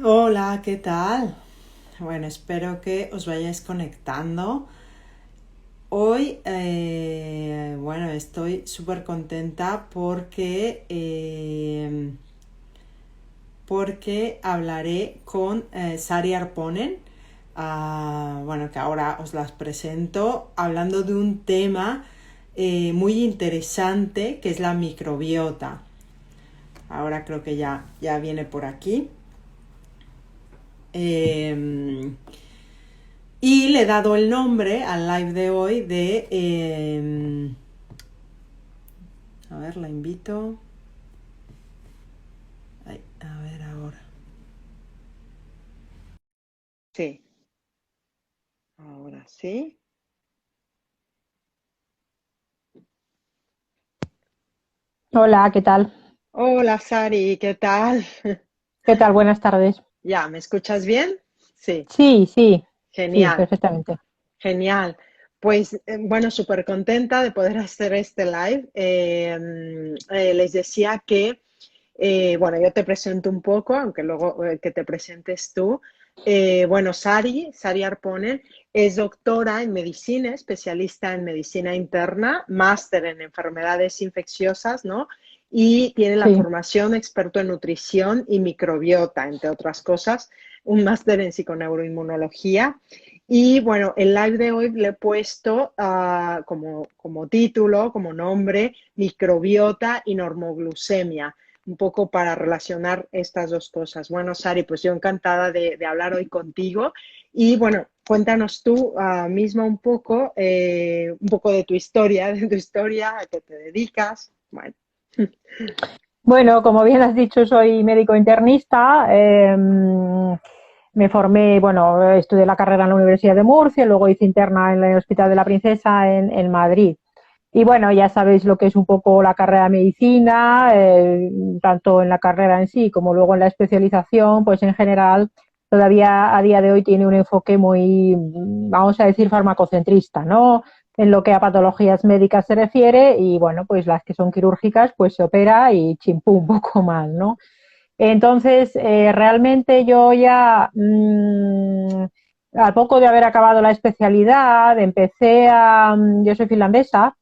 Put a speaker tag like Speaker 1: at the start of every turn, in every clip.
Speaker 1: Hola, ¿qué tal? Bueno, espero que os vayáis conectando. Hoy, bueno, estoy súper contenta porque hablaré con Sari Arponen. Bueno, que ahora os las presento, hablando de un tema muy interesante que es la microbiota. Ahora creo que ya viene por aquí. Eh, Y le he dado el nombre al live de hoy de... a ver, la invito. Ay, a ver ahora. Sí, ahora sí.
Speaker 2: Hola, ¿qué tal?
Speaker 1: Hola Sari, ¿qué tal?
Speaker 2: ¿Qué tal? Buenas tardes.
Speaker 1: ¿Ya? ¿Me escuchas bien? Sí,
Speaker 2: Sí, sí, sí,
Speaker 1: genial,
Speaker 2: perfectamente.
Speaker 1: genial. Pues bueno, súper contenta de poder hacer este live. Les decía que bueno, yo te presento un poco, aunque luego que te presentes tú. Bueno, Sari Arponen, es doctora en medicina, especialista en medicina interna, máster en enfermedades infecciosas, ¿no? Y tiene la
Speaker 2: Sí.
Speaker 1: formación experto en nutrición y microbiota, entre otras cosas, un máster en psiconeuroinmunología. Y bueno, el live de hoy le he puesto como título, como nombre, microbiota y normoglucemia, un poco para relacionar estas dos cosas. Bueno, Sari, pues yo encantada de hablar hoy contigo. Y bueno, cuéntanos tú misma un poco de tu historia, a qué te dedicas. Bueno,
Speaker 2: Bueno, como bien has dicho, soy médico internista. Me formé, bueno, estudié la carrera en la Universidad de Murcia, luego hice interna en el Hospital de la Princesa en Madrid. Y bueno, ya sabéis lo que es un poco la carrera de medicina, tanto en la carrera en sí como luego en la especialización, pues en general todavía a día de hoy tiene un enfoque muy, vamos a decir, farmacocentrista, ¿no? En lo que a patologías médicas se refiere y bueno, pues las que son quirúrgicas, pues se opera y chimpú un poco mal, ¿no? Entonces, realmente yo ya, al poco de haber acabado la especialidad, yo soy finlandesa,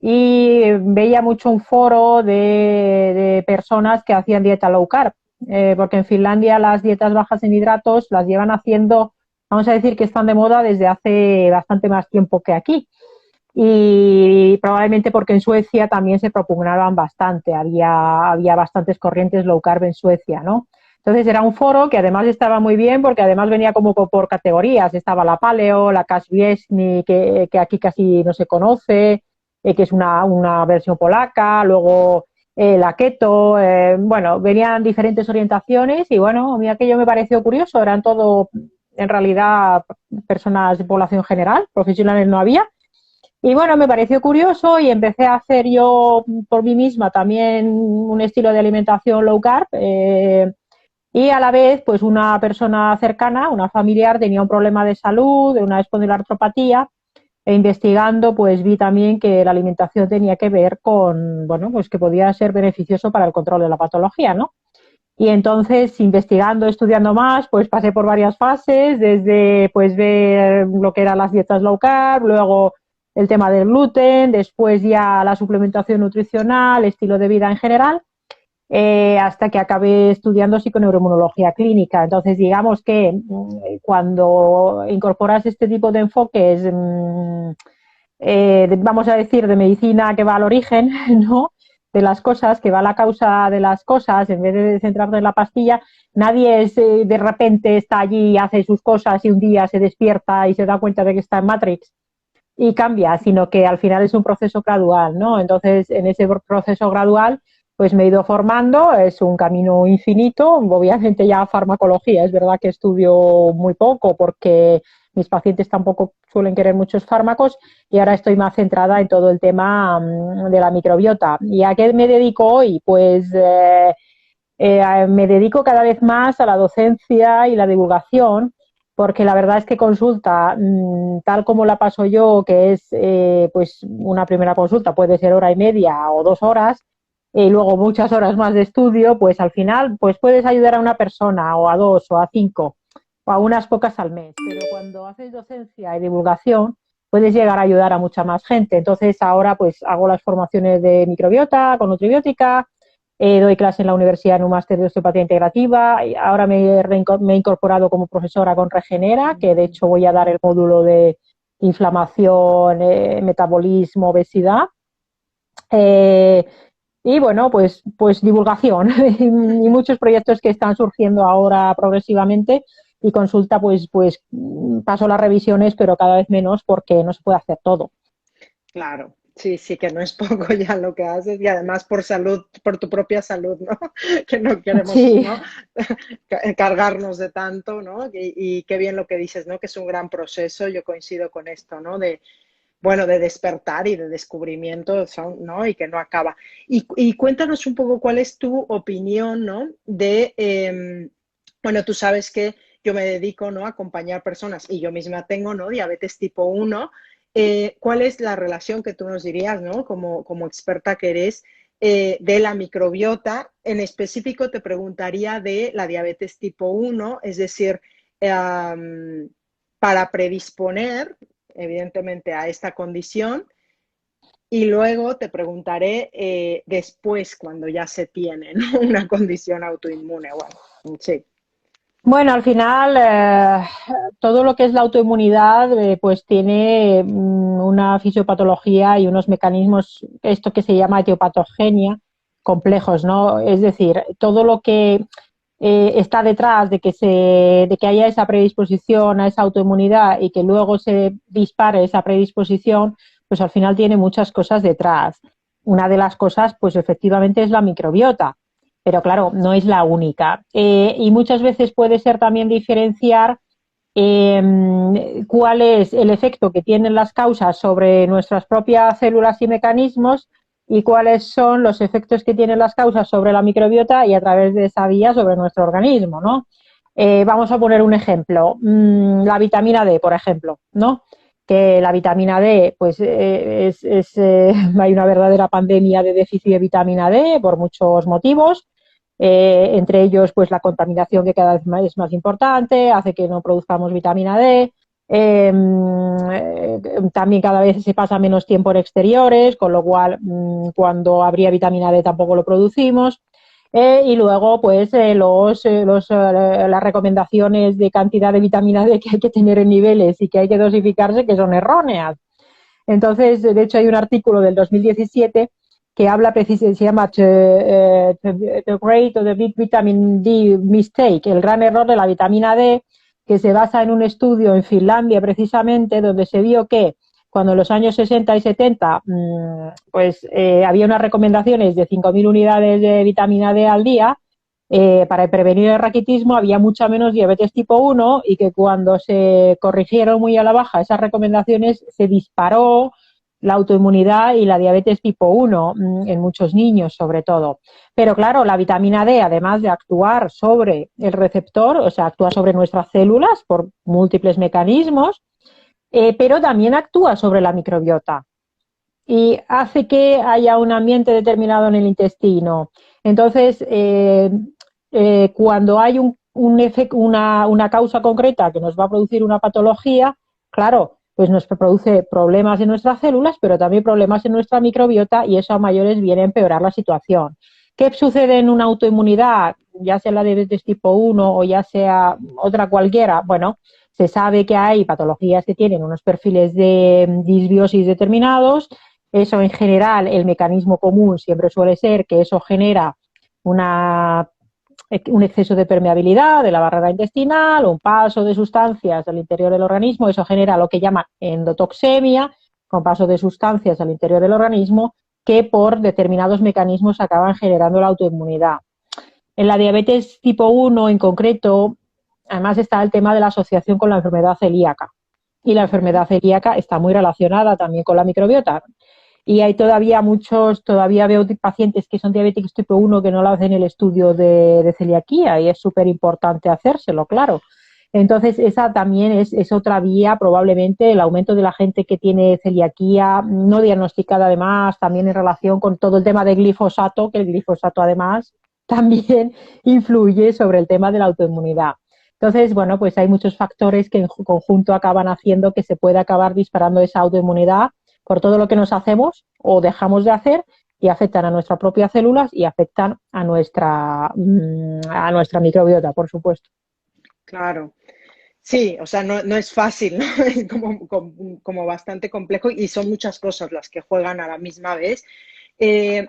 Speaker 2: y veía mucho un foro de personas que hacían dieta low carb, porque en Finlandia las dietas bajas en hidratos las llevan haciendo, vamos a decir que están de moda desde hace bastante más tiempo que aquí y probablemente porque en Suecia también se propugnaban bastante, había bastantes corrientes low carb en Suecia, ¿no? Entonces era un foro que además estaba muy bien porque además venía como por categorías, estaba la paleo, la Kaszwiecki, que aquí casi no se conoce, que es una versión polaca, luego la keto, bueno, venían diferentes orientaciones y bueno, a mí aquello me pareció curioso, eran todo en realidad personas de población general, profesionales no había, y bueno, me pareció curioso y empecé a hacer yo por mí misma también un estilo de alimentación low carb. Y a la vez, pues una persona cercana, una familiar, tenía un problema de salud, de una espondiloartropatía, e investigando, pues vi también que la alimentación tenía que ver con, bueno, pues que podía ser beneficioso para el control de la patología, ¿no? Y entonces, investigando, estudiando más, pues pasé por varias fases, desde pues ver lo que eran las dietas low carb, luego el tema del gluten, después ya la suplementación nutricional, estilo de vida en general, hasta que acabé estudiando psiconeuroinmunología clínica. Entonces, digamos que cuando incorporas este tipo de enfoques, vamos a decir, de medicina que va al origen, ¿no? De las cosas, que va a la causa de las cosas, en vez de centrarte en la pastilla, nadie de repente está allí, hace sus cosas y un día se despierta y se da cuenta de que está en Matrix y cambia, sino que al final es un proceso gradual, ¿no? Entonces, en ese proceso gradual, pues me he ido formando, es un camino infinito, obviamente ya farmacología, es verdad que estudio muy poco porque mis pacientes tampoco suelen querer muchos fármacos y ahora estoy más centrada en todo el tema de la microbiota. ¿Y a qué me dedico hoy? Pues me dedico cada vez más a la docencia y la divulgación, porque la verdad es que consulta, tal como la paso yo, que es pues una primera consulta, puede ser hora y media o 2 horas, y luego muchas horas más de estudio, pues al final pues puedes ayudar a una persona o a dos o a cinco o a unas pocas al mes. Pero cuando haces docencia y divulgación, puedes llegar a ayudar a mucha más gente. Entonces ahora pues hago las formaciones de microbiota con nutribiótica, doy clase en la universidad en un máster de osteopatía integrativa, y ahora me he incorporado como profesora con Regenera, que de hecho voy a dar el módulo de inflamación, metabolismo, obesidad. Eh, y bueno, pues divulgación y muchos proyectos que están surgiendo ahora progresivamente y consulta, pues paso las revisiones, pero cada vez menos porque no se puede hacer todo.
Speaker 1: Claro, sí, sí, que no es poco ya lo que haces y además por salud, por tu propia salud, ¿no? Que no queremos,
Speaker 2: Sí,
Speaker 1: ¿no? Cargarnos de tanto, ¿no? Y qué bien lo que dices, ¿no? Que es un gran proceso, yo coincido con esto, ¿no? De, bueno, de despertar y de descubrimiento, ¿no? Y que no acaba. Y cuéntanos un poco cuál es tu opinión, ¿no? De, bueno, tú sabes que yo me dedico, ¿no? A acompañar personas y yo misma tengo, ¿no? Diabetes tipo uno. ¿Cuál es la relación que tú nos dirías, ¿no? Como experta que eres, de la microbiota? En específico te preguntaría de la diabetes tipo uno, es decir, para predisponer evidentemente a esta condición y luego te preguntaré después cuando ya se tiene, ¿no? Una condición autoinmune. Bueno, sí.
Speaker 2: bueno, al final todo lo que es la autoinmunidad pues tiene una fisiopatología y unos mecanismos, esto que se llama etiopatogenia, complejos, ¿no? Es decir, todo lo que está detrás de que haya esa predisposición a esa autoinmunidad y que luego se dispare esa predisposición, pues al final tiene muchas cosas detrás. Una de las cosas, pues efectivamente es la microbiota, pero claro, no es la única. Y muchas veces puede ser también diferenciar cuál es el efecto que tienen las causas sobre nuestras propias células y mecanismos y cuáles son los efectos que tienen las causas sobre la microbiota y a través de esa vía sobre nuestro organismo, ¿no? Vamos a poner un ejemplo, la vitamina D, por ejemplo, ¿no? Que la vitamina D, pues hay una verdadera pandemia de déficit de vitamina D por muchos motivos. Entre ellos, pues la contaminación que cada vez es más importante, hace que no produzcamos vitamina D. También cada vez se pasa menos tiempo en exteriores, con lo cual cuando habría vitamina D tampoco lo producimos. Y luego, pues, las recomendaciones de cantidad de vitamina D que hay que tener en niveles y que hay que dosificarse, que son erróneas. Entonces, de hecho, hay un artículo del 2017 que habla precisamente, se llama the Great or the Big Vitamin D Mistake, el gran error de la vitamina D, que se basa en un estudio en Finlandia precisamente, donde se vio que cuando en los años 60 y 70 pues había unas recomendaciones de 5.000 unidades de vitamina D al día, para prevenir el raquitismo había mucha menos diabetes tipo uno y que cuando se corrigieron muy a la baja esas recomendaciones se disparó la autoinmunidad y la diabetes tipo uno en muchos niños sobre todo. Pero claro, la vitamina D, además de actuar sobre el receptor, o sea, actúa sobre nuestras células por múltiples mecanismos, pero también actúa sobre la microbiota y hace que haya un ambiente determinado en el intestino. Entonces, cuando hay una causa concreta que nos va a producir una patología, claro, pues nos produce problemas en nuestras células, pero también problemas en nuestra microbiota y eso a mayores viene a empeorar la situación. ¿Qué sucede en una autoinmunidad, ya sea la diabetes tipo uno o ya sea otra cualquiera? Bueno, se sabe que hay patologías que tienen unos perfiles de disbiosis determinados. Eso en general, el mecanismo común siempre suele ser que eso genera una, un exceso de permeabilidad de la barrera intestinal, un paso de sustancias al interior del organismo, eso genera lo que llaman endotoxemia, con paso de sustancias al interior del organismo, que por determinados mecanismos acaban generando la autoinmunidad. En la diabetes tipo uno en concreto, además está el tema de la asociación con la enfermedad celíaca. Y la enfermedad celíaca está muy relacionada también con la microbiota. Y hay todavía veo pacientes que son diabéticos tipo uno que no lo hacen el estudio de celiaquía y es súper importante hacérselo, claro. Entonces, esa también es otra vía, probablemente, el aumento de la gente que tiene celiaquía no diagnosticada, además, también en relación con todo el tema de glifosato, que el glifosato, además, también influye sobre el tema de la autoinmunidad. Entonces, bueno, pues hay muchos factores que en conjunto acaban haciendo que se pueda acabar disparando esa autoinmunidad por todo lo que nos hacemos o dejamos de hacer y afectan a nuestras propias células y afectan a nuestra microbiota, por supuesto.
Speaker 1: Claro. Sí, o sea, no es fácil, ¿no? Es como bastante complejo y son muchas cosas las que juegan a la misma vez.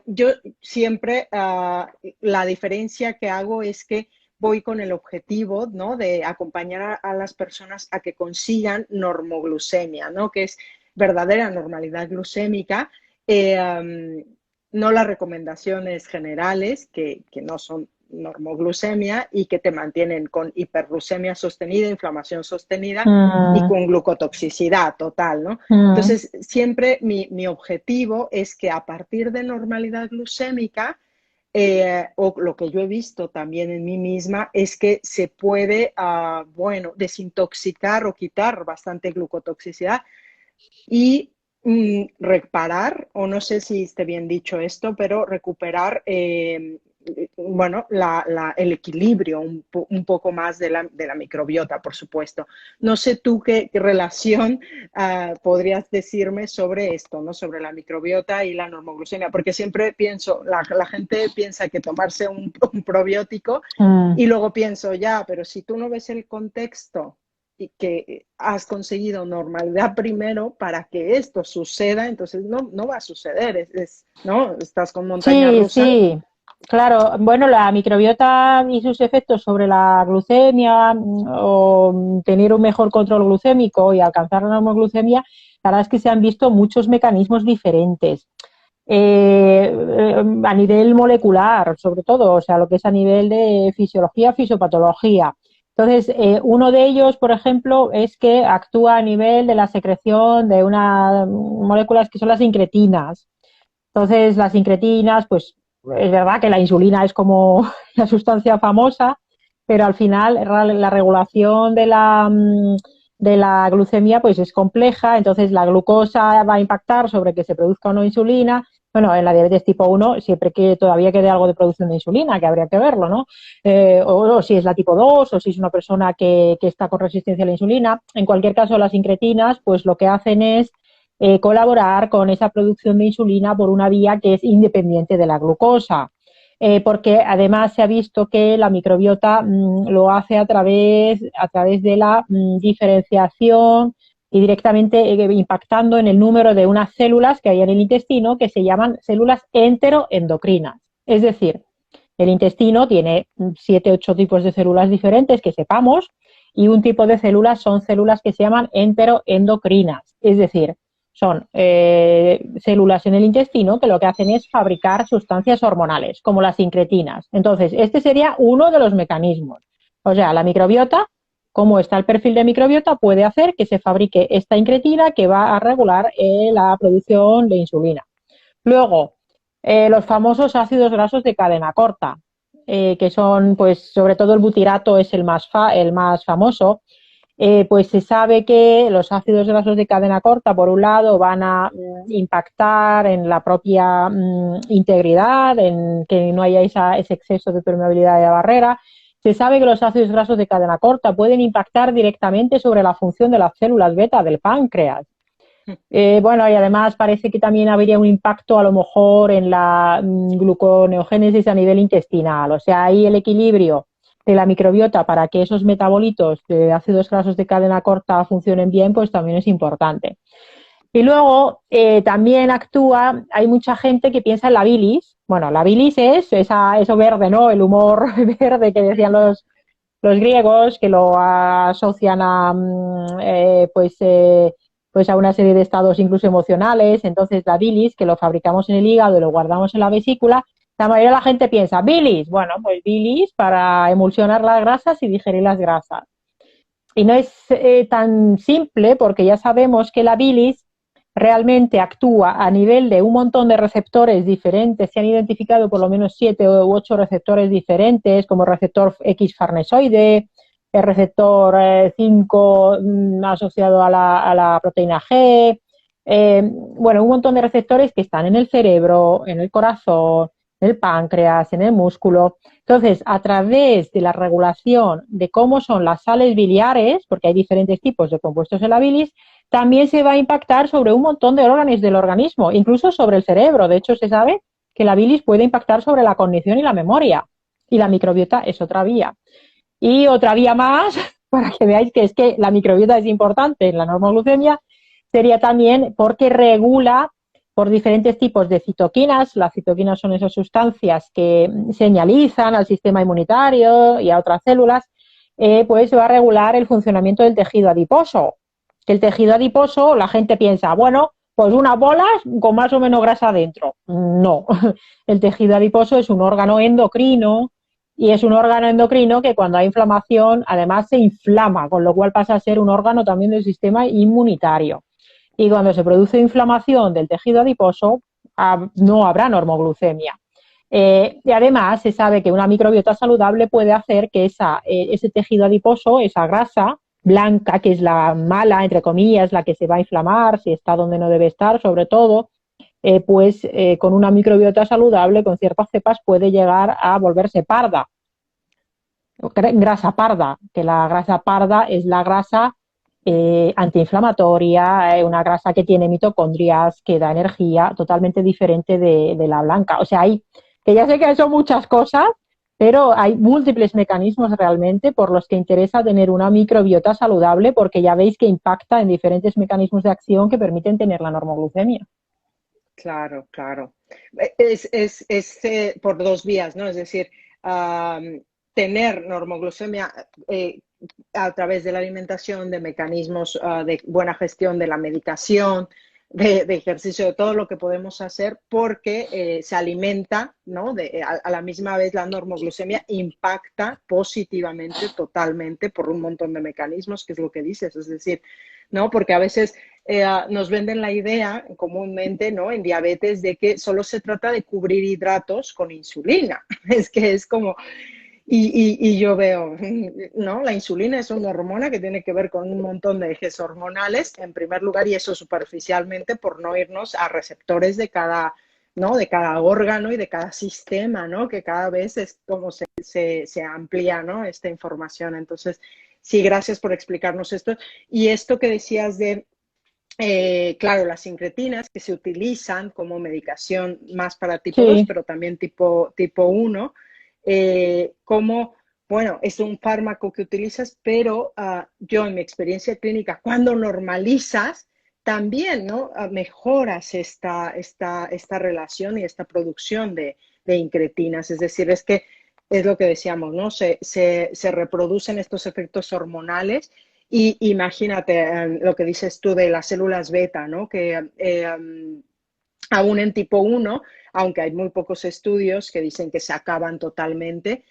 Speaker 1: Yo siempre la diferencia que hago es que voy con el objetivo, ¿no? De acompañar a las personas a que consigan normoglucemia, ¿no? Que es verdadera normalidad glucémica. No las recomendaciones generales, que no son normoglucemia y que te mantienen con hiperglucemia sostenida, inflamación sostenida y con glucotoxicidad total, ¿no? Entonces, siempre mi objetivo es que a partir de normalidad glucémica, o lo que yo he visto también en mí misma, es que se puede, bueno, desintoxicar o quitar bastante glucotoxicidad y reparar, o no sé si esté bien dicho esto, pero recuperar, bueno, el equilibrio un poco más de la microbiota, por supuesto. No sé tú qué relación podrías decirme sobre esto, ¿no? Sobre la microbiota y la normoglucemia, porque siempre pienso, la gente piensa que tomarse un probiótico y luego pienso, ya, pero si tú no ves el contexto y que has conseguido normalidad primero para que esto suceda, entonces no va a suceder, ¿no? Estás con montaña
Speaker 2: Sí,
Speaker 1: rusa.
Speaker 2: sí, claro. Bueno, la microbiota y sus efectos sobre la glucemia o tener un mejor control glucémico y alcanzar la normoglucemia, la verdad es que se han visto muchos mecanismos diferentes. A nivel molecular, sobre todo, o sea, lo que es a nivel de fisiología, fisiopatología. Entonces, uno de ellos, por ejemplo, es que actúa a nivel de la secreción de unas moléculas que son las incretinas. Entonces, las incretinas, pues es verdad que la insulina es como la sustancia famosa, pero al final la regulación de la glucemia pues es compleja, entonces la glucosa va a impactar sobre que se produzca o no insulina. Bueno, en la diabetes tipo 1, siempre que todavía quede algo de producción de insulina, que habría que verlo, ¿no? O si es la tipo 2 o si es una persona que está con resistencia a la insulina. En cualquier caso, las incretinas, pues lo que hacen es colaborar con esa producción de insulina por una vía que es independiente de la glucosa. Porque además se ha visto que la microbiota lo hace a través de la diferenciación y directamente impactando en el número de unas células que hay en el intestino que se llaman células enteroendocrinas. Es decir, el intestino tiene 7, 8 tipos de células diferentes que sepamos y un tipo de células son células que se llaman enteroendocrinas. Es decir, son células en el intestino que lo que hacen es fabricar sustancias hormonales, como las incretinas. Entonces, este sería uno de los mecanismos. O sea, la microbiota, como está el perfil de microbiota, puede hacer que se fabrique esta incretina que va a regular la producción de insulina. Luego, los famosos ácidos grasos de cadena corta, que son, pues, sobre todo el butirato es el más famoso. Pues se sabe que los ácidos grasos de cadena corta, por un lado, van a impactar en la propia integridad, en que no haya ese exceso de permeabilidad de la barrera. Se sabe que los ácidos grasos de cadena corta pueden impactar directamente sobre la función de las células beta del páncreas. Bueno, y además parece que también habría un impacto a lo mejor en la gluconeogénesis a nivel intestinal. O sea, ahí el equilibrio de la microbiota para que esos metabolitos de ácidos grasos de cadena corta funcionen bien, pues también es importante. Y luego también actúa, hay mucha gente que piensa en la bilis. Bueno, la bilis es eso verde, ¿no? El humor verde que decían los griegos, que lo asocian a pues a una serie de estados incluso emocionales. Entonces la bilis, que lo fabricamos en el hígado y lo guardamos en la vesícula, la mayoría de la gente piensa, bilis, bueno, pues bilis para emulsionar las grasas y digerir las grasas. Y no es tan simple porque ya sabemos que la bilis realmente actúa a nivel de un montón de receptores diferentes. Se han identificado por lo menos 7 u 8 receptores diferentes, como receptor X farnesoide, el receptor 5 asociado a la proteína G, bueno, un montón de receptores que están en el cerebro, en el corazón, en el páncreas, en el músculo. Entonces, a través de la regulación de cómo son las sales biliares, porque hay diferentes tipos de compuestos en la bilis, también se va a impactar sobre un montón de órganos del organismo, incluso sobre el cerebro. De hecho, se sabe que la bilis puede impactar sobre la cognición y la memoria. Y la microbiota es otra vía. Y otra vía más, para que veáis que es que la microbiota es importante en la normoglucemia, sería también porque regula por diferentes tipos de citoquinas. Las citoquinas son esas sustancias que señalizan al sistema inmunitario y a otras células, pues va a regular el funcionamiento del tejido adiposo. Que el tejido adiposo, la gente piensa, bueno, pues unas bolas con más o menos grasa dentro. No, el tejido adiposo es un órgano endocrino y es un órgano endocrino que cuando hay inflamación además se inflama, con lo cual pasa a ser un órgano también del sistema inmunitario. Y cuando se produce inflamación del tejido adiposo, no habrá normoglucemia. Y además se sabe que una microbiota saludable puede hacer que ese tejido adiposo, esa grasa blanca, que es la mala, entre comillas, la que se va a inflamar, si está donde no debe estar, sobre todo, con una microbiota saludable, con ciertas cepas, puede llegar a volverse parda. Grasa parda, que la grasa parda es la grasa antiinflamatoria, una grasa que tiene mitocondrias, que da energía, totalmente diferente de la blanca. O sea, que ya sé que son muchas cosas, pero hay múltiples mecanismos realmente por los que interesa tener una microbiota saludable, porque ya veis que impacta en diferentes mecanismos de acción que permiten tener la normoglucemia.
Speaker 1: Claro, claro. Por dos vías, ¿no? Es decir, tener normoglucemia a través de la alimentación, de mecanismos de buena gestión de la medicación, de ejercicio, de todo lo que podemos hacer, porque se alimenta, ¿no? A la misma vez la normoglucemia impacta positivamente, totalmente, por un montón de mecanismos, que es lo que dices, es decir, ¿no? Porque a veces nos venden la idea comúnmente, ¿no? En diabetes de que solo se trata de cubrir hidratos con insulina. Es que es como... Y yo veo, ¿no? La insulina es una hormona que tiene que ver con un montón de ejes hormonales, en primer lugar, y eso superficialmente por no irnos a receptores de cada, ¿no? De cada órgano y de cada sistema, ¿no? Que cada vez es como se amplía, ¿no? Esta información. Entonces, sí, gracias por explicarnos esto. Y esto que decías de claro, las incretinas que se utilizan como medicación más para tipo 2,
Speaker 2: Sí.
Speaker 1: pero también tipo 1, como, bueno, es un fármaco que utilizas, pero yo en mi experiencia clínica, cuando normalizas, también, ¿no? Mejoras esta relación y esta producción de incretinas. Es decir, es que es lo que decíamos, ¿no? Se reproducen estos efectos hormonales y imagínate lo que dices tú de las células beta, ¿no? Que aún en tipo 1, aunque hay muy pocos estudios que dicen que se acaban totalmente,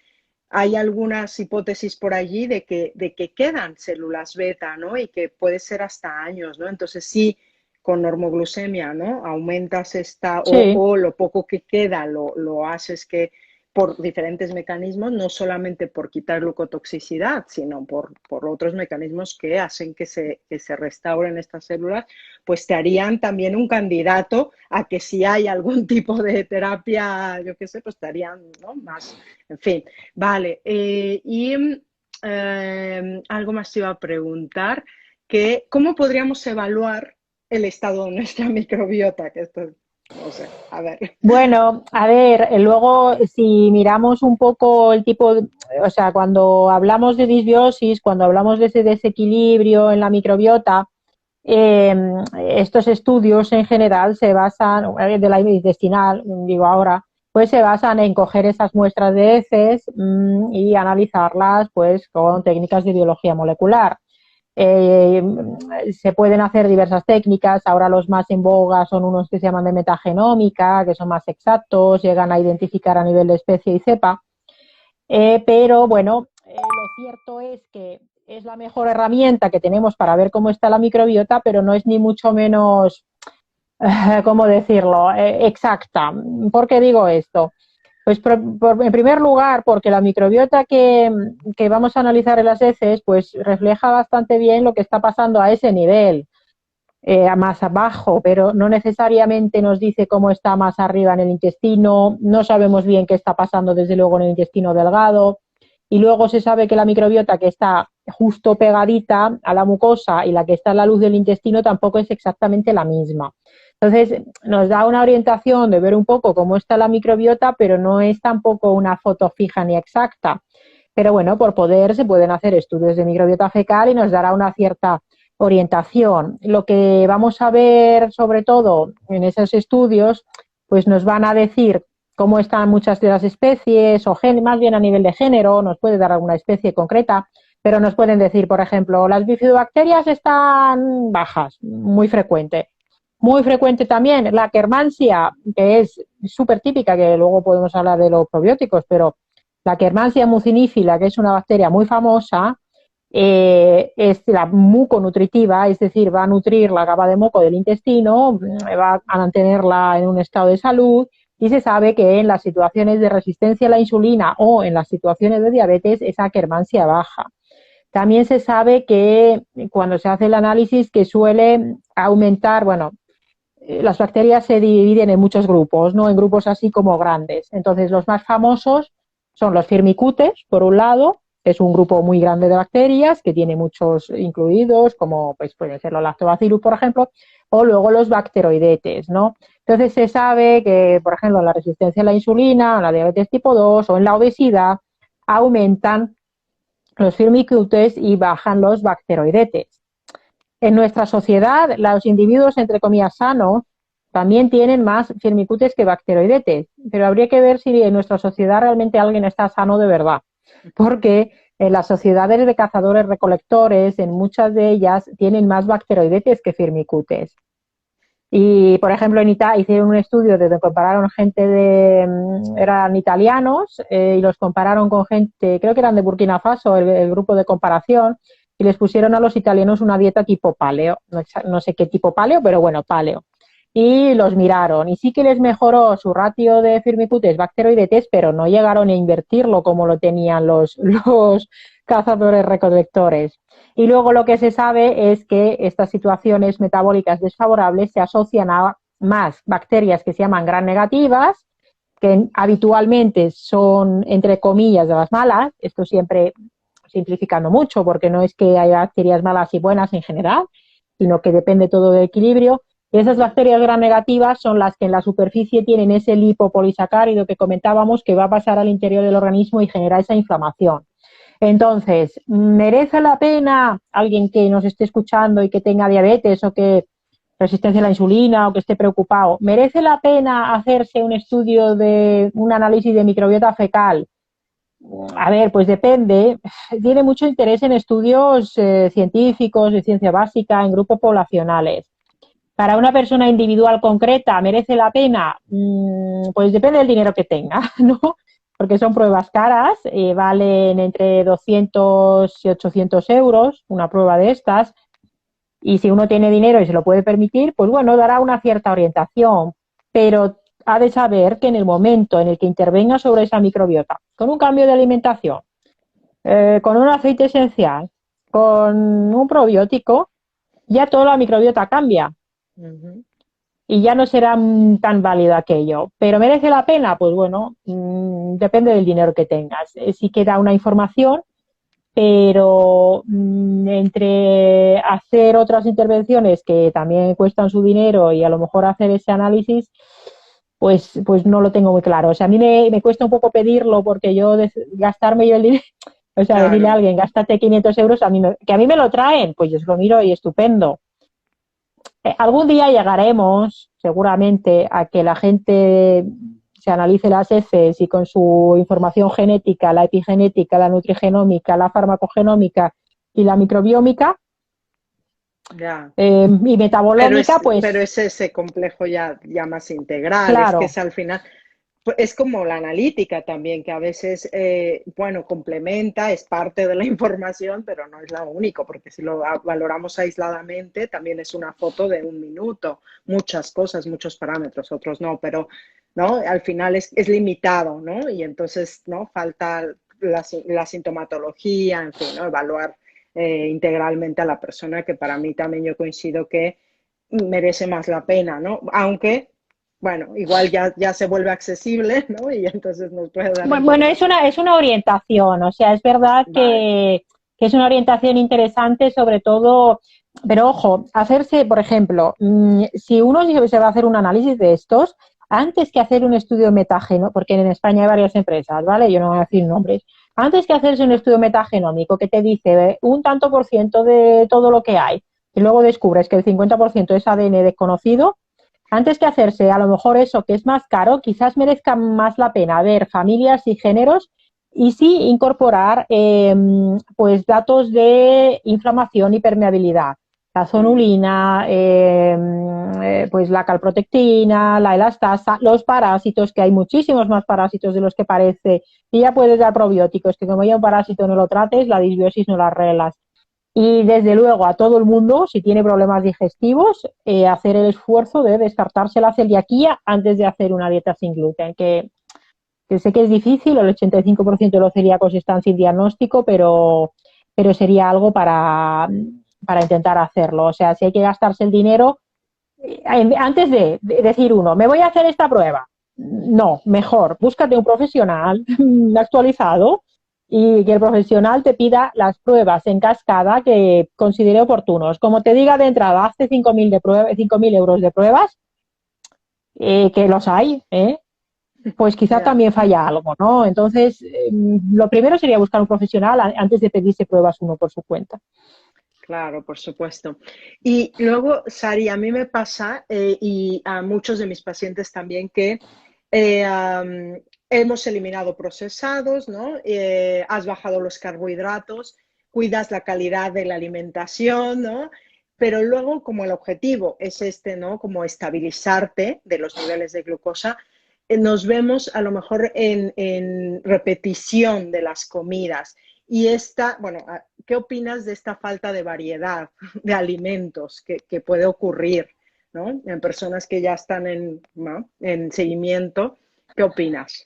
Speaker 1: hay algunas hipótesis por allí de que quedan células beta, ¿no? Y que puede ser hasta años, ¿no? Entonces sí, con normoglucemia, ¿no? Aumentas
Speaker 2: Sí.
Speaker 1: o lo poco que queda lo haces que por diferentes mecanismos, no solamente por quitar glucotoxicidad, sino por otros mecanismos que hacen que se restauren estas células, pues te harían también un candidato a que si hay algún tipo de terapia, yo qué sé, pues te harían, ¿no? Más, en fin. Vale, algo más te iba a preguntar, que ¿cómo podríamos evaluar el estado de nuestra microbiota? Que esto, no sé, a ver.
Speaker 2: Bueno, a ver, luego si miramos un poco el tipo, o sea, cuando hablamos de disbiosis, cuando hablamos de ese desequilibrio en la microbiota, eh, estos estudios en general se basan, de la intestinal, digo ahora, pues se basan en coger esas muestras de heces y analizarlas pues con técnicas de biología molecular. Eh, Se pueden hacer diversas técnicas, ahora los más en boga son unos que se llaman de metagenómica, que son más exactos, llegan a identificar a nivel de especie y cepa, pero bueno, lo cierto es que es la mejor herramienta que tenemos para ver cómo está la microbiota, pero no es ni mucho menos, ¿cómo decirlo?, exacta. ¿Por qué digo esto? Pues en primer lugar, porque la microbiota que vamos a analizar en las heces, pues refleja bastante bien lo que está pasando a ese nivel, más abajo, pero no necesariamente nos dice cómo está más arriba en el intestino, no sabemos bien qué está pasando desde luego en el intestino delgado, y luego se sabe que la microbiota que está justo pegadita a la mucosa y la que está en la luz del intestino tampoco es exactamente la misma. Entonces, nos da una orientación de ver un poco cómo está la microbiota, pero no es tampoco una foto fija ni exacta. Pero bueno, por poder se pueden hacer estudios de microbiota fecal y nos dará una cierta orientación. Lo que vamos a ver, sobre todo en esos estudios, pues nos van a decir cómo están muchas de las especies, o más bien a nivel de género, nos puede dar alguna especie concreta, pero nos pueden decir, por ejemplo, las bifidobacterias están bajas, muy frecuente. Muy frecuente también la Akkermansia, que es súper típica, que luego podemos hablar de los probióticos, pero la Akkermansia mucinífila, que es una bacteria muy famosa, es la muconutritiva, es decir, va a nutrir la capa de moco del intestino, va a mantenerla en un estado de salud y se sabe que en las situaciones de resistencia a la insulina o en las situaciones de diabetes esa Akkermansia baja. También se sabe que cuando se hace el análisis que suele aumentar, bueno, las bacterias se dividen en muchos grupos, ¿no? En grupos así como grandes. Entonces, los más famosos son los firmicutes, por un lado, que es un grupo muy grande de bacterias, que tiene muchos incluidos, como pues pueden ser los lactobacillus, por ejemplo, o luego los bacteroidetes, ¿no? Entonces, se sabe que, por ejemplo, en la resistencia a la insulina, en la diabetes tipo 2 o en la obesidad, aumentan los firmicutes y bajan los bacteroidetes. En nuestra sociedad, los individuos, entre comillas, sanos, también tienen más firmicutes que bacteroidetes, pero habría que ver si en nuestra sociedad realmente alguien está sano de verdad, porque en las sociedades de cazadores-recolectores, en muchas de ellas, tienen más bacteroidetes que firmicutes. Y, por ejemplo, en Italia hicieron un estudio donde compararon gente eran italianos, y los compararon con gente, creo que eran de Burkina Faso, el grupo de comparación, y les pusieron a los italianos una dieta tipo paleo, no sé qué tipo paleo, pero bueno, paleo. Y los miraron, y sí que les mejoró su ratio de firmicutes bacteroidetes, pero no llegaron a invertirlo como lo tenían los cazadores recolectores. Y luego lo que se sabe es que estas situaciones metabólicas desfavorables se asocian a más bacterias que se llaman gram negativas, que habitualmente son, entre comillas, de las malas, esto siempre simplificando mucho, porque no es que haya bacterias malas y buenas en general, sino que depende todo del equilibrio. Y esas bacterias gram negativas son las que en la superficie tienen ese lipopolisacárido que comentábamos que va a pasar al interior del organismo y genera esa inflamación. Entonces, ¿merece la pena alguien que nos esté escuchando y que tenga diabetes o que resistencia a la insulina o que esté preocupado? ¿Merece la pena hacerse un estudio de un análisis de microbiota fecal? A ver, pues depende. Tiene mucho interés en estudios científicos, de ciencia básica, en grupos poblacionales. Para una persona individual concreta, ¿merece la pena? Pues depende del dinero que tenga, ¿no? Porque son pruebas caras, valen entre 200 y 800 euros una prueba de estas, y si uno tiene dinero y se lo puede permitir, pues bueno, dará una cierta orientación, pero ha de saber que en el momento en el que intervenga sobre esa microbiota, con un cambio de alimentación, con un aceite esencial, con un probiótico, ya toda la microbiota cambia.
Speaker 1: Uh-huh.
Speaker 2: Y ya no será tan válido aquello. ¿Pero merece la pena? Pues bueno, depende del dinero que tengas. Sí que da una información, pero entre hacer otras intervenciones que también cuestan su dinero y a lo mejor hacer ese análisis, pues no lo tengo muy claro. O sea, a mí me cuesta un poco pedirlo porque gastarme yo el dinero, o sea, decirle a
Speaker 1: Claro.
Speaker 2: alguien, gástate 500 euros, que a mí me lo traen, pues yo se lo miro y estupendo. Algún día llegaremos, seguramente, a que la gente se analice las heces y con su información genética, la epigenética, la nutrigenómica, la farmacogenómica y la microbiómica
Speaker 1: Ya.
Speaker 2: y metabolómica,
Speaker 1: Pero
Speaker 2: pues
Speaker 1: es ese complejo ya más integral, es que
Speaker 2: claro,
Speaker 1: es al final. pues, es como la analítica también, que a veces, bueno, complementa, es parte de la información, pero no es lo único, porque si lo valoramos aisladamente, también es una foto de un minuto, muchas cosas, muchos parámetros, otros no, pero ¿no? Al final es limitado, ¿no? Y entonces, ¿no? Falta la sintomatología, en fin, ¿no? Evaluar integralmente a la persona, que para mí también yo coincido que merece más la pena, ¿no? Aunque bueno, igual ya se vuelve accesible, ¿no? Y entonces nos puede dar
Speaker 2: Bueno,
Speaker 1: información.
Speaker 2: es una orientación, o sea, es verdad
Speaker 1: Vale.
Speaker 2: que es una orientación interesante, sobre todo, pero ojo, hacerse, por ejemplo, si uno se va a hacer un análisis de estos, antes que hacer un estudio metágeno, porque en España hay varias empresas, ¿vale? Yo no voy a decir nombres. Antes que hacerse un estudio metagenómico que te dice un tanto por ciento de todo lo que hay, y luego descubres que el 50% es ADN desconocido, antes que hacerse a lo mejor eso que es más caro, quizás merezca más la pena ver familias y géneros y sí incorporar pues datos de inflamación y permeabilidad. La
Speaker 1: Mm,
Speaker 2: zonulina, pues la calprotectina, la elastasa, los parásitos, que hay muchísimos más parásitos de los que parece, y ya puedes dar probióticos, que como ya un parásito no lo trates, la disbiosis no la arreglas. Y desde luego a todo el mundo, si tiene problemas digestivos, hacer el esfuerzo de descartarse la celiaquía antes de hacer una dieta sin gluten, que sé que es difícil, el 85% de los celíacos están sin diagnóstico, pero sería algo para intentar hacerlo. O sea, si hay que gastarse el dinero, antes de decir uno, me voy a hacer esta prueba. No, mejor, búscate un profesional actualizado y que el profesional te pida las pruebas en cascada que considere oportunos. Como te diga de entrada, hazte 5.000 euros de pruebas, que los hay, pues quizá
Speaker 1: ya,
Speaker 2: también falla algo, ¿no? Entonces, lo primero sería buscar un profesional antes de pedirse pruebas uno por su cuenta.
Speaker 1: claro, por supuesto. Y luego, Sari, a mí me pasa, y a muchos de mis pacientes también, que hemos eliminado procesados, ¿no? Has bajado los carbohidratos, cuidas la calidad de la alimentación, ¿no? Pero luego, como el objetivo es este, ¿no? Como estabilizarte de los niveles de glucosa, nos vemos a lo mejor en repetición de las comidas. Y esta, bueno, ¿qué opinas de esta falta de variedad de alimentos que puede ocurrir, ¿no? En personas que ya están ¿no? en seguimiento? ¿Qué opinas?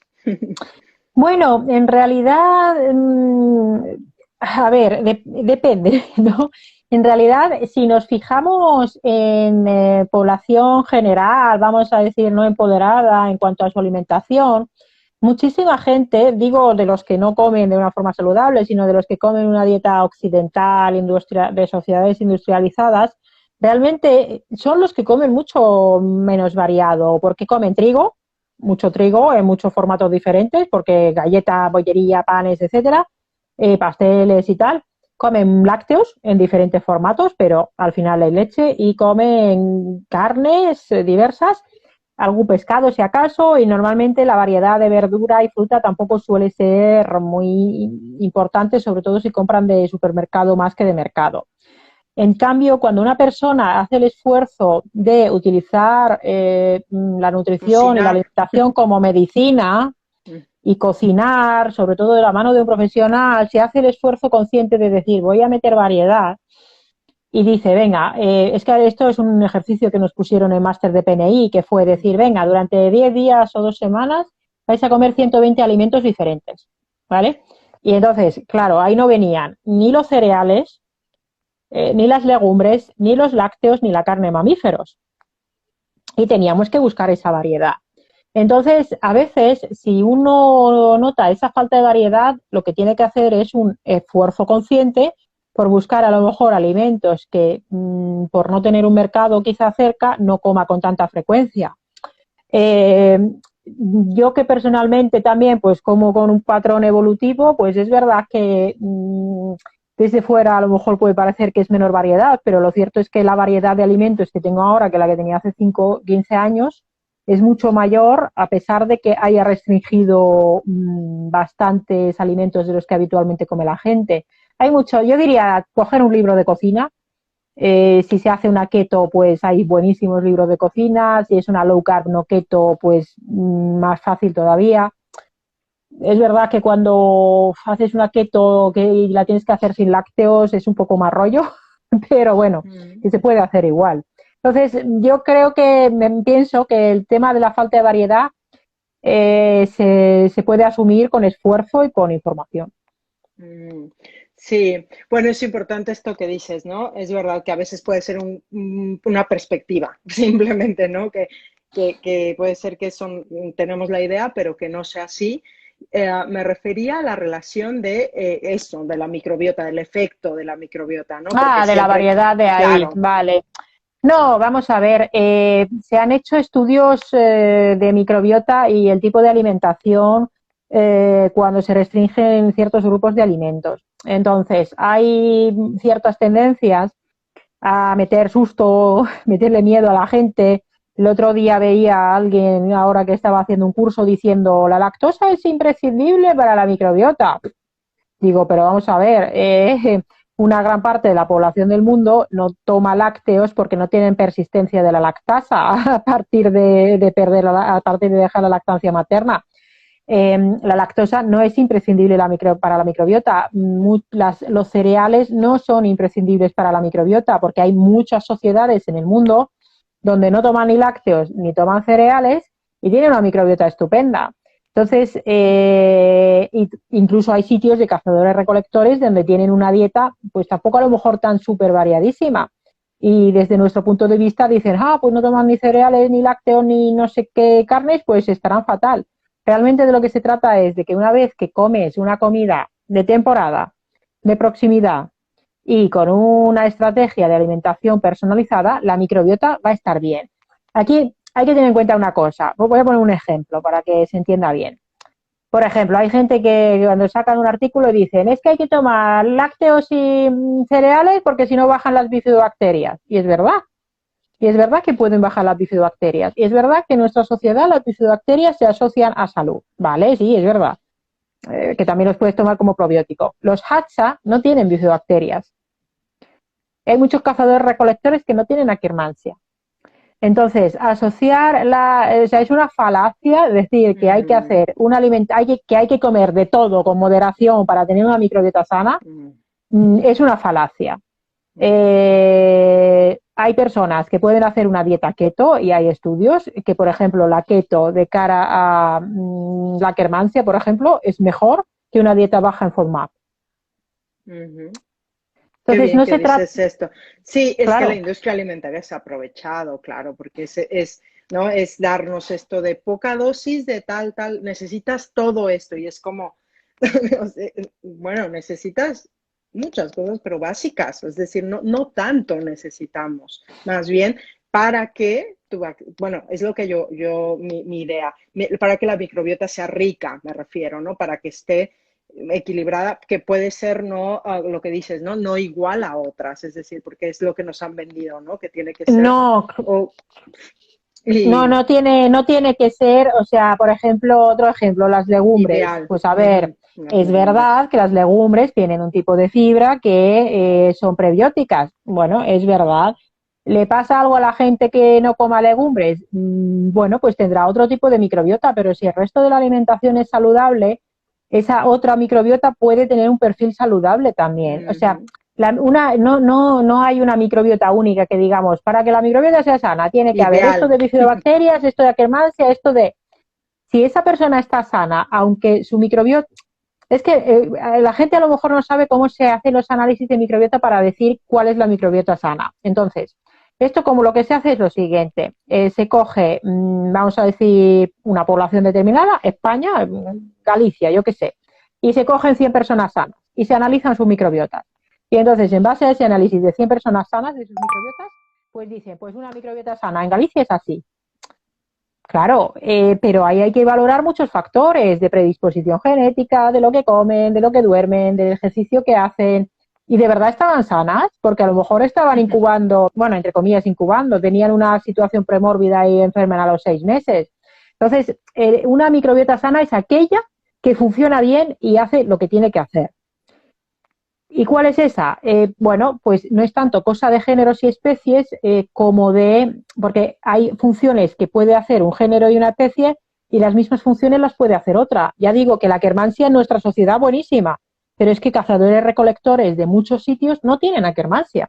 Speaker 2: Bueno, en realidad, a ver, depende, ¿no? En realidad, si nos fijamos en población general, vamos a decir, no empoderada en cuanto a su alimentación, muchísima gente, digo de los que no comen de una forma saludable, sino de los que comen una dieta occidental, de sociedades industrializadas, realmente son los que comen mucho menos variado, porque comen trigo, mucho trigo en muchos formatos diferentes, porque galletas, bollería, panes, etcétera, pasteles y tal. Comen lácteos en diferentes formatos, pero al final hay leche, y comen carnes diversas, algún pescado si acaso, y normalmente la variedad de verdura y fruta tampoco suele ser muy importante, sobre todo si compran de supermercado más que de mercado. En cambio, cuando una persona hace el esfuerzo de utilizar la nutrición y la
Speaker 1: Cocinar.
Speaker 2: alimentación como medicina y cocinar, sobre todo de la mano de un profesional, si hace el esfuerzo consciente de decir voy a meter variedad y dice, venga, es que esto es un ejercicio que nos pusieron en máster de PNI, que fue decir, venga, durante 10 días o 2 semanas vais a comer 120 alimentos diferentes, ¿vale? Y entonces, claro, ahí no venían ni los cereales, ni las legumbres, ni los lácteos, ni la carne de mamíferos. Y teníamos que buscar esa variedad. Entonces, a veces, si uno nota esa falta de variedad, lo que tiene que hacer es un esfuerzo consciente por buscar a lo mejor alimentos que, por no tener un mercado quizá cerca, no coma con tanta frecuencia. Eh, yo que personalmente también pues como con un patrón evolutivo, pues es verdad que desde fuera a lo mejor puede parecer que es menor variedad, pero lo cierto es que la variedad de alimentos que tengo ahora que la que tenía hace 5 15 años es mucho mayor, a pesar de que haya restringido bastantes alimentos de los que habitualmente come la gente. Hay mucho, yo diría, coger un libro de cocina Si se hace una keto, pues hay buenísimos libros de cocina. Si es una low carb no keto, pues más fácil todavía. Es verdad que cuando haces una keto que la tienes que hacer sin lácteos es un poco más rollo, pero bueno, que se puede hacer igual. Entonces, yo creo que pienso que el tema de la falta de variedad se puede asumir con esfuerzo y con información.
Speaker 1: Sí, bueno, es importante esto que dices, ¿no? Es verdad que a veces puede ser una perspectiva, simplemente, ¿no? Que puede ser que tenemos la idea, pero que no sea así. Me refería a la relación de eso, de la microbiota, del efecto de la microbiota, ¿no? Porque
Speaker 2: De la
Speaker 1: siempre,
Speaker 2: variedad de ahí,
Speaker 1: claro.
Speaker 2: vale. No, vamos a ver, se han hecho estudios de microbiota y el tipo de alimentación cuando se restringen ciertos grupos de alimentos. Entonces, hay ciertas tendencias a meter susto, meterle miedo a la gente. El otro día veía a alguien, ahora que estaba haciendo un curso, diciendo la lactosa es imprescindible para la microbiota. Digo, pero vamos a ver, una gran parte de la población del mundo no toma lácteos porque no tienen persistencia de la lactasa a partir de perder a partir de dejar la lactancia materna. La lactosa no es imprescindible para la microbiota. Los cereales no son imprescindibles para la microbiota porque hay muchas sociedades en el mundo donde no toman ni lácteos ni toman cereales y tienen una microbiota estupenda. Entonces, incluso hay sitios de cazadores-recolectores donde tienen una dieta, pues tampoco a lo mejor tan súper variadísima. Y desde nuestro punto de vista dicen, pues no toman ni cereales, ni lácteos, ni no sé qué carnes, pues estarán fatal. Realmente de lo que se trata es de que una vez que comes una comida de temporada, de proximidad y con una estrategia de alimentación personalizada, la microbiota va a estar bien. Aquí hay que tener en cuenta una cosa. Voy a poner un ejemplo para que se entienda bien. Por ejemplo, hay gente que cuando sacan un artículo dicen es que hay que tomar lácteos y cereales porque si no bajan las bifidobacterias. Y es verdad. Y es verdad que pueden bajar las bifidobacterias. Y es verdad que en nuestra sociedad las bifidobacterias se asocian a salud. Vale, sí, es verdad. Que también los puedes tomar como probiótico. Los Hatsa no tienen bifidobacterias. Hay muchos cazadores recolectores que no tienen Akkermansia. Entonces, o sea, es una falacia decir que hay que hacer que hay que comer de todo con moderación para tener una microbiota sana, es una falacia. Hay personas que pueden hacer una dieta keto y hay estudios que, por ejemplo, la keto de cara a la Akkermansia, por ejemplo, es mejor que una dieta baja en FODMAP.
Speaker 1: Qué
Speaker 2: Entonces,
Speaker 1: bien
Speaker 2: no
Speaker 1: que
Speaker 2: se trata,
Speaker 1: dices esto. Sí, es que la
Speaker 2: claro,
Speaker 1: industria alimentaria se ha aprovechado, claro, porque ¿no? Es darnos esto de poca dosis de tal, tal, necesitas todo esto y es como, o sea, bueno, necesitas muchas cosas, pero básicas, es decir, no tanto necesitamos, más bien para que, bueno, es lo que mi idea, para que la microbiota sea rica, me refiero, ¿no? Para que esté equilibrada, que puede ser no lo que dices, ¿no? No igual a otras, es decir, porque es lo que nos han vendido, ¿no? Que tiene que ser.
Speaker 2: no,
Speaker 1: Oh,
Speaker 2: no tiene que ser, o sea, por ejemplo, otro ejemplo, las legumbres.
Speaker 1: ideal.
Speaker 2: Pues a ver,
Speaker 1: Las
Speaker 2: es
Speaker 1: legumbres.
Speaker 2: verdad que las legumbres tienen un tipo de fibra que son prebióticas. Bueno, es verdad. ¿Le pasa algo a la gente que no coma legumbres? Bueno, pues tendrá otro tipo de microbiota, pero si el resto de la alimentación es saludable, esa otra microbiota puede tener un perfil saludable también. O sea, no hay una microbiota única que digamos, para que la microbiota sea sana, tiene que haber esto
Speaker 1: Ideal.
Speaker 2: de bifidobacterias, esto de Akkermansia, esto de... Si esa persona está sana, aunque su microbiota... Es que la gente a lo mejor no sabe cómo se hacen los análisis de microbiota para decir cuál es la microbiota sana. Entonces, esto como lo que se hace es lo siguiente. Se coge, vamos a decir, una población determinada, España, Galicia, yo qué sé, y se cogen 100 personas sanas y se analizan sus microbiotas. Y entonces, en base a ese análisis de 100 personas sanas de sus microbiotas, pues dicen, pues una microbiota sana en Galicia es así. Claro, pero ahí hay que valorar muchos factores de predisposición genética, de lo que comen, de lo que duermen, del ejercicio que hacen. Y de verdad estaban sanas, porque a lo mejor estaban incubando, bueno, entre comillas, incubando, tenían una situación premórbida y enferman a los 6 meses. Entonces, una microbiota sana es aquella que funciona bien y hace lo que tiene que hacer. ¿Y cuál es esa? Bueno, pues no es tanto cosa de géneros y especies como de, porque hay funciones que puede hacer un género y una especie y las mismas funciones las puede hacer otra. Ya digo que la quermancia en nuestra sociedad buenísima, pero es que cazadores recolectores de muchos sitios no tienen aquermancia,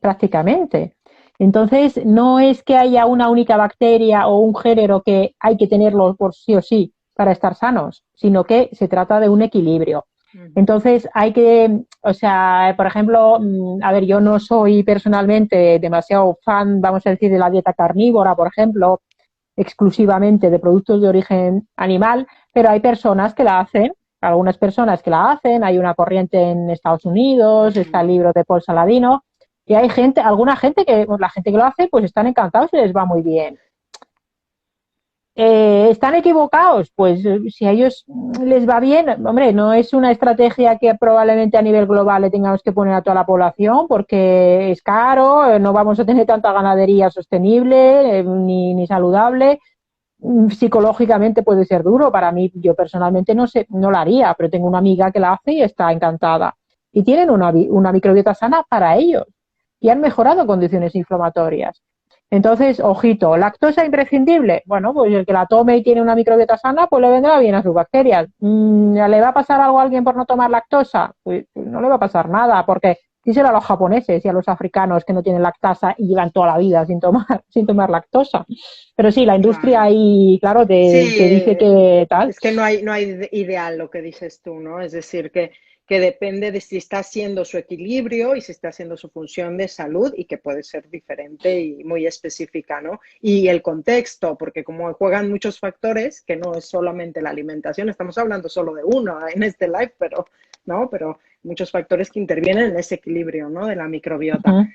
Speaker 2: prácticamente. Entonces, no es que haya una única bacteria o un género que hay que tenerlo por sí o sí para estar sanos, sino que se trata de un equilibrio.
Speaker 1: Ujú.
Speaker 2: Entonces, hay que, o sea, por ejemplo, a ver, yo no soy personalmente demasiado fan, vamos a decir, de la dieta carnívora, por ejemplo, exclusivamente de productos de origen animal, pero hay personas que la hacen, algunas personas que la hacen, hay una corriente en Estados Unidos, está el
Speaker 1: Ujú.
Speaker 2: libro de Paul Saladino, y hay gente, alguna gente que, pues la gente que lo hace, pues están encantados y les va muy bien. ¿Están equivocados? Pues si a ellos les va bien, hombre, no es una estrategia que probablemente a nivel global le tengamos que poner a toda la población porque es caro, no vamos a tener tanta ganadería sostenible ni saludable. Psicológicamente puede ser duro. Para mí, yo personalmente no sé, no la haría, pero tengo una amiga que la hace y está encantada. Y tienen una microbiota sana para ellos y han mejorado condiciones inflamatorias. Entonces, ojito, lactosa imprescindible. Bueno, pues el que la tome y tiene una microbiota sana, pues le vendrá bien a sus bacterias. ¿Le va a pasar algo a alguien por no tomar lactosa? Pues no le va a pasar nada, porque díselo a los japoneses y a los africanos que no tienen lactasa y llevan toda la vida sin tomar, sin tomar lactosa. Pero sí, la industria
Speaker 1: Claro.
Speaker 2: ahí, claro,
Speaker 1: Sí,
Speaker 2: te dice que tal.
Speaker 1: es que no hay ideal lo que dices tú, ¿no? Es decir, que depende de si está haciendo su equilibrio y si está haciendo su función de salud y que puede ser diferente y muy específica, ¿no? Y el contexto, porque como juegan muchos factores, que no es solamente la alimentación, estamos hablando solo de uno en este live, pero, ¿no? Pero muchos factores que intervienen en ese equilibrio, ¿no? De la microbiota.
Speaker 2: Uh-huh.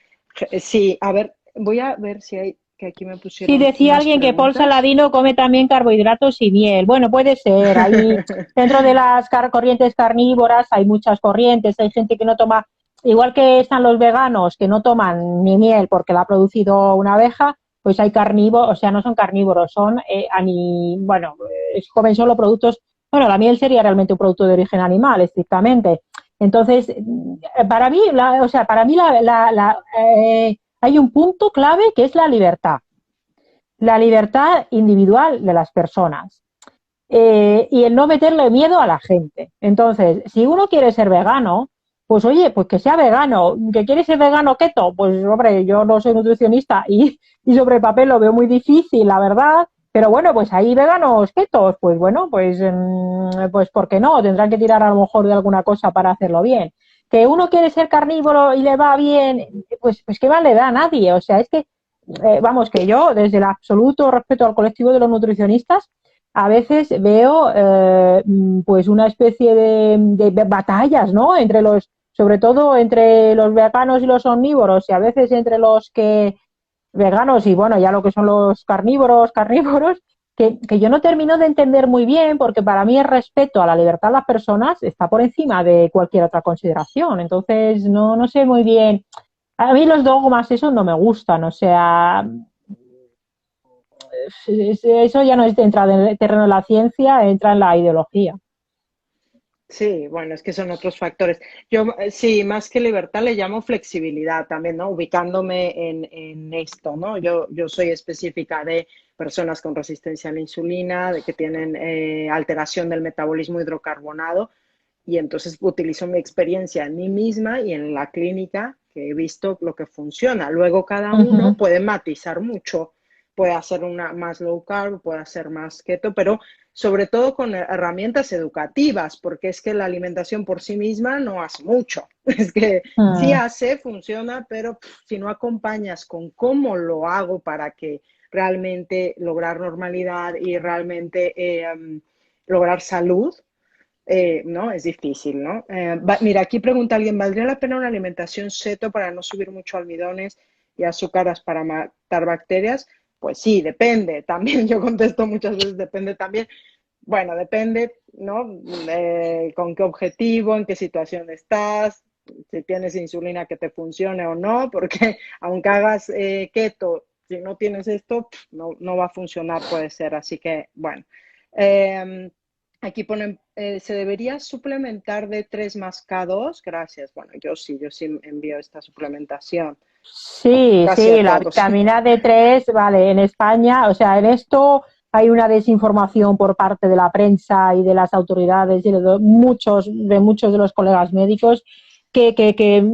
Speaker 1: Sí, a ver, voy a ver si hay, que aquí me
Speaker 2: Sí,
Speaker 1: pusieron
Speaker 2: decía
Speaker 1: unas
Speaker 2: alguien que Paul
Speaker 1: preguntas.
Speaker 2: Saladino come también carbohidratos y miel. Bueno, puede ser. Hay, dentro de las corrientes carnívoras hay muchas corrientes. Hay gente que no toma, igual que están los veganos que no toman ni miel porque la ha producido una abeja, pues hay carnívoros, o sea, no son carnívoros, son bueno, comen solo productos. Bueno, la miel sería realmente un producto de origen animal, estrictamente. Entonces, para mí, o sea, para mí hay un punto clave que es la libertad individual de las personas y el no meterle miedo a la gente. Entonces, si uno quiere ser vegano, pues oye, pues que sea vegano. ¿Que quiere ser vegano keto? Pues hombre, yo no soy nutricionista y sobre el papel lo veo muy difícil, la verdad. Pero bueno, pues hay veganos ketos, pues bueno, pues ¿por qué no? Tendrán que tirar a lo mejor de alguna cosa para hacerlo bien. Que uno quiere ser carnívoro y le va bien, pues qué mal le da a nadie. O sea, es que vamos, que yo, desde el absoluto respeto al colectivo de los nutricionistas, a veces veo pues una especie de batallas, ¿no? Entre los, sobre todo entre los veganos y los omnívoros, y a veces entre los que veganos y bueno, ya lo que son los carnívoros, que yo no termino de entender muy bien, porque para mí el respeto a la libertad de las personas está por encima de cualquier otra consideración. Entonces, no sé muy bien. A mí los dogmas, eso no me gustan, o sea, eso ya no entra en el terreno de la ciencia, entra en la ideología.
Speaker 1: Sí, bueno, es que son otros factores. Yo sí, más que libertad le llamo flexibilidad también, ¿no? Ubicándome en esto, ¿no? Yo soy específica de personas con resistencia a la insulina, de que tienen alteración del metabolismo hidrocarbonado y entonces utilizo mi experiencia en mí misma y en la clínica que he visto lo que funciona. Luego cada
Speaker 2: Uh
Speaker 1: uno
Speaker 2: -huh,
Speaker 1: puede matizar mucho, puede hacer una más low carb, puede hacer más keto, pero sobre todo con herramientas educativas, porque es que la alimentación por sí misma no hace mucho. Es que sí
Speaker 2: uh,
Speaker 1: hace, funciona, pero si no acompañas con cómo lo hago para que realmente lograr normalidad y realmente lograr salud, no, es difícil, ¿no? Mira, aquí pregunta alguien, ¿valdría la pena una alimentación keto para no subir mucho almidones y azúcares para matar bacterias? Pues sí, depende. También yo contesto muchas veces, depende también. Bueno, depende, ¿no? Con qué objetivo, en qué situación estás, si tienes insulina que te funcione o no, porque aunque hagas keto, si no tienes esto, no va a funcionar, puede ser. Así que, bueno. Aquí ponen, ¿se debería suplementar D3 más K2? Gracias. Bueno, yo sí envío esta suplementación.
Speaker 2: Sí,
Speaker 1: Casi
Speaker 2: sí,
Speaker 1: a
Speaker 2: la
Speaker 1: todos.
Speaker 2: vitamina D3, vale, en España, o sea, en esto hay una desinformación por parte de la prensa y de las autoridades y de muchos de los colegas médicos que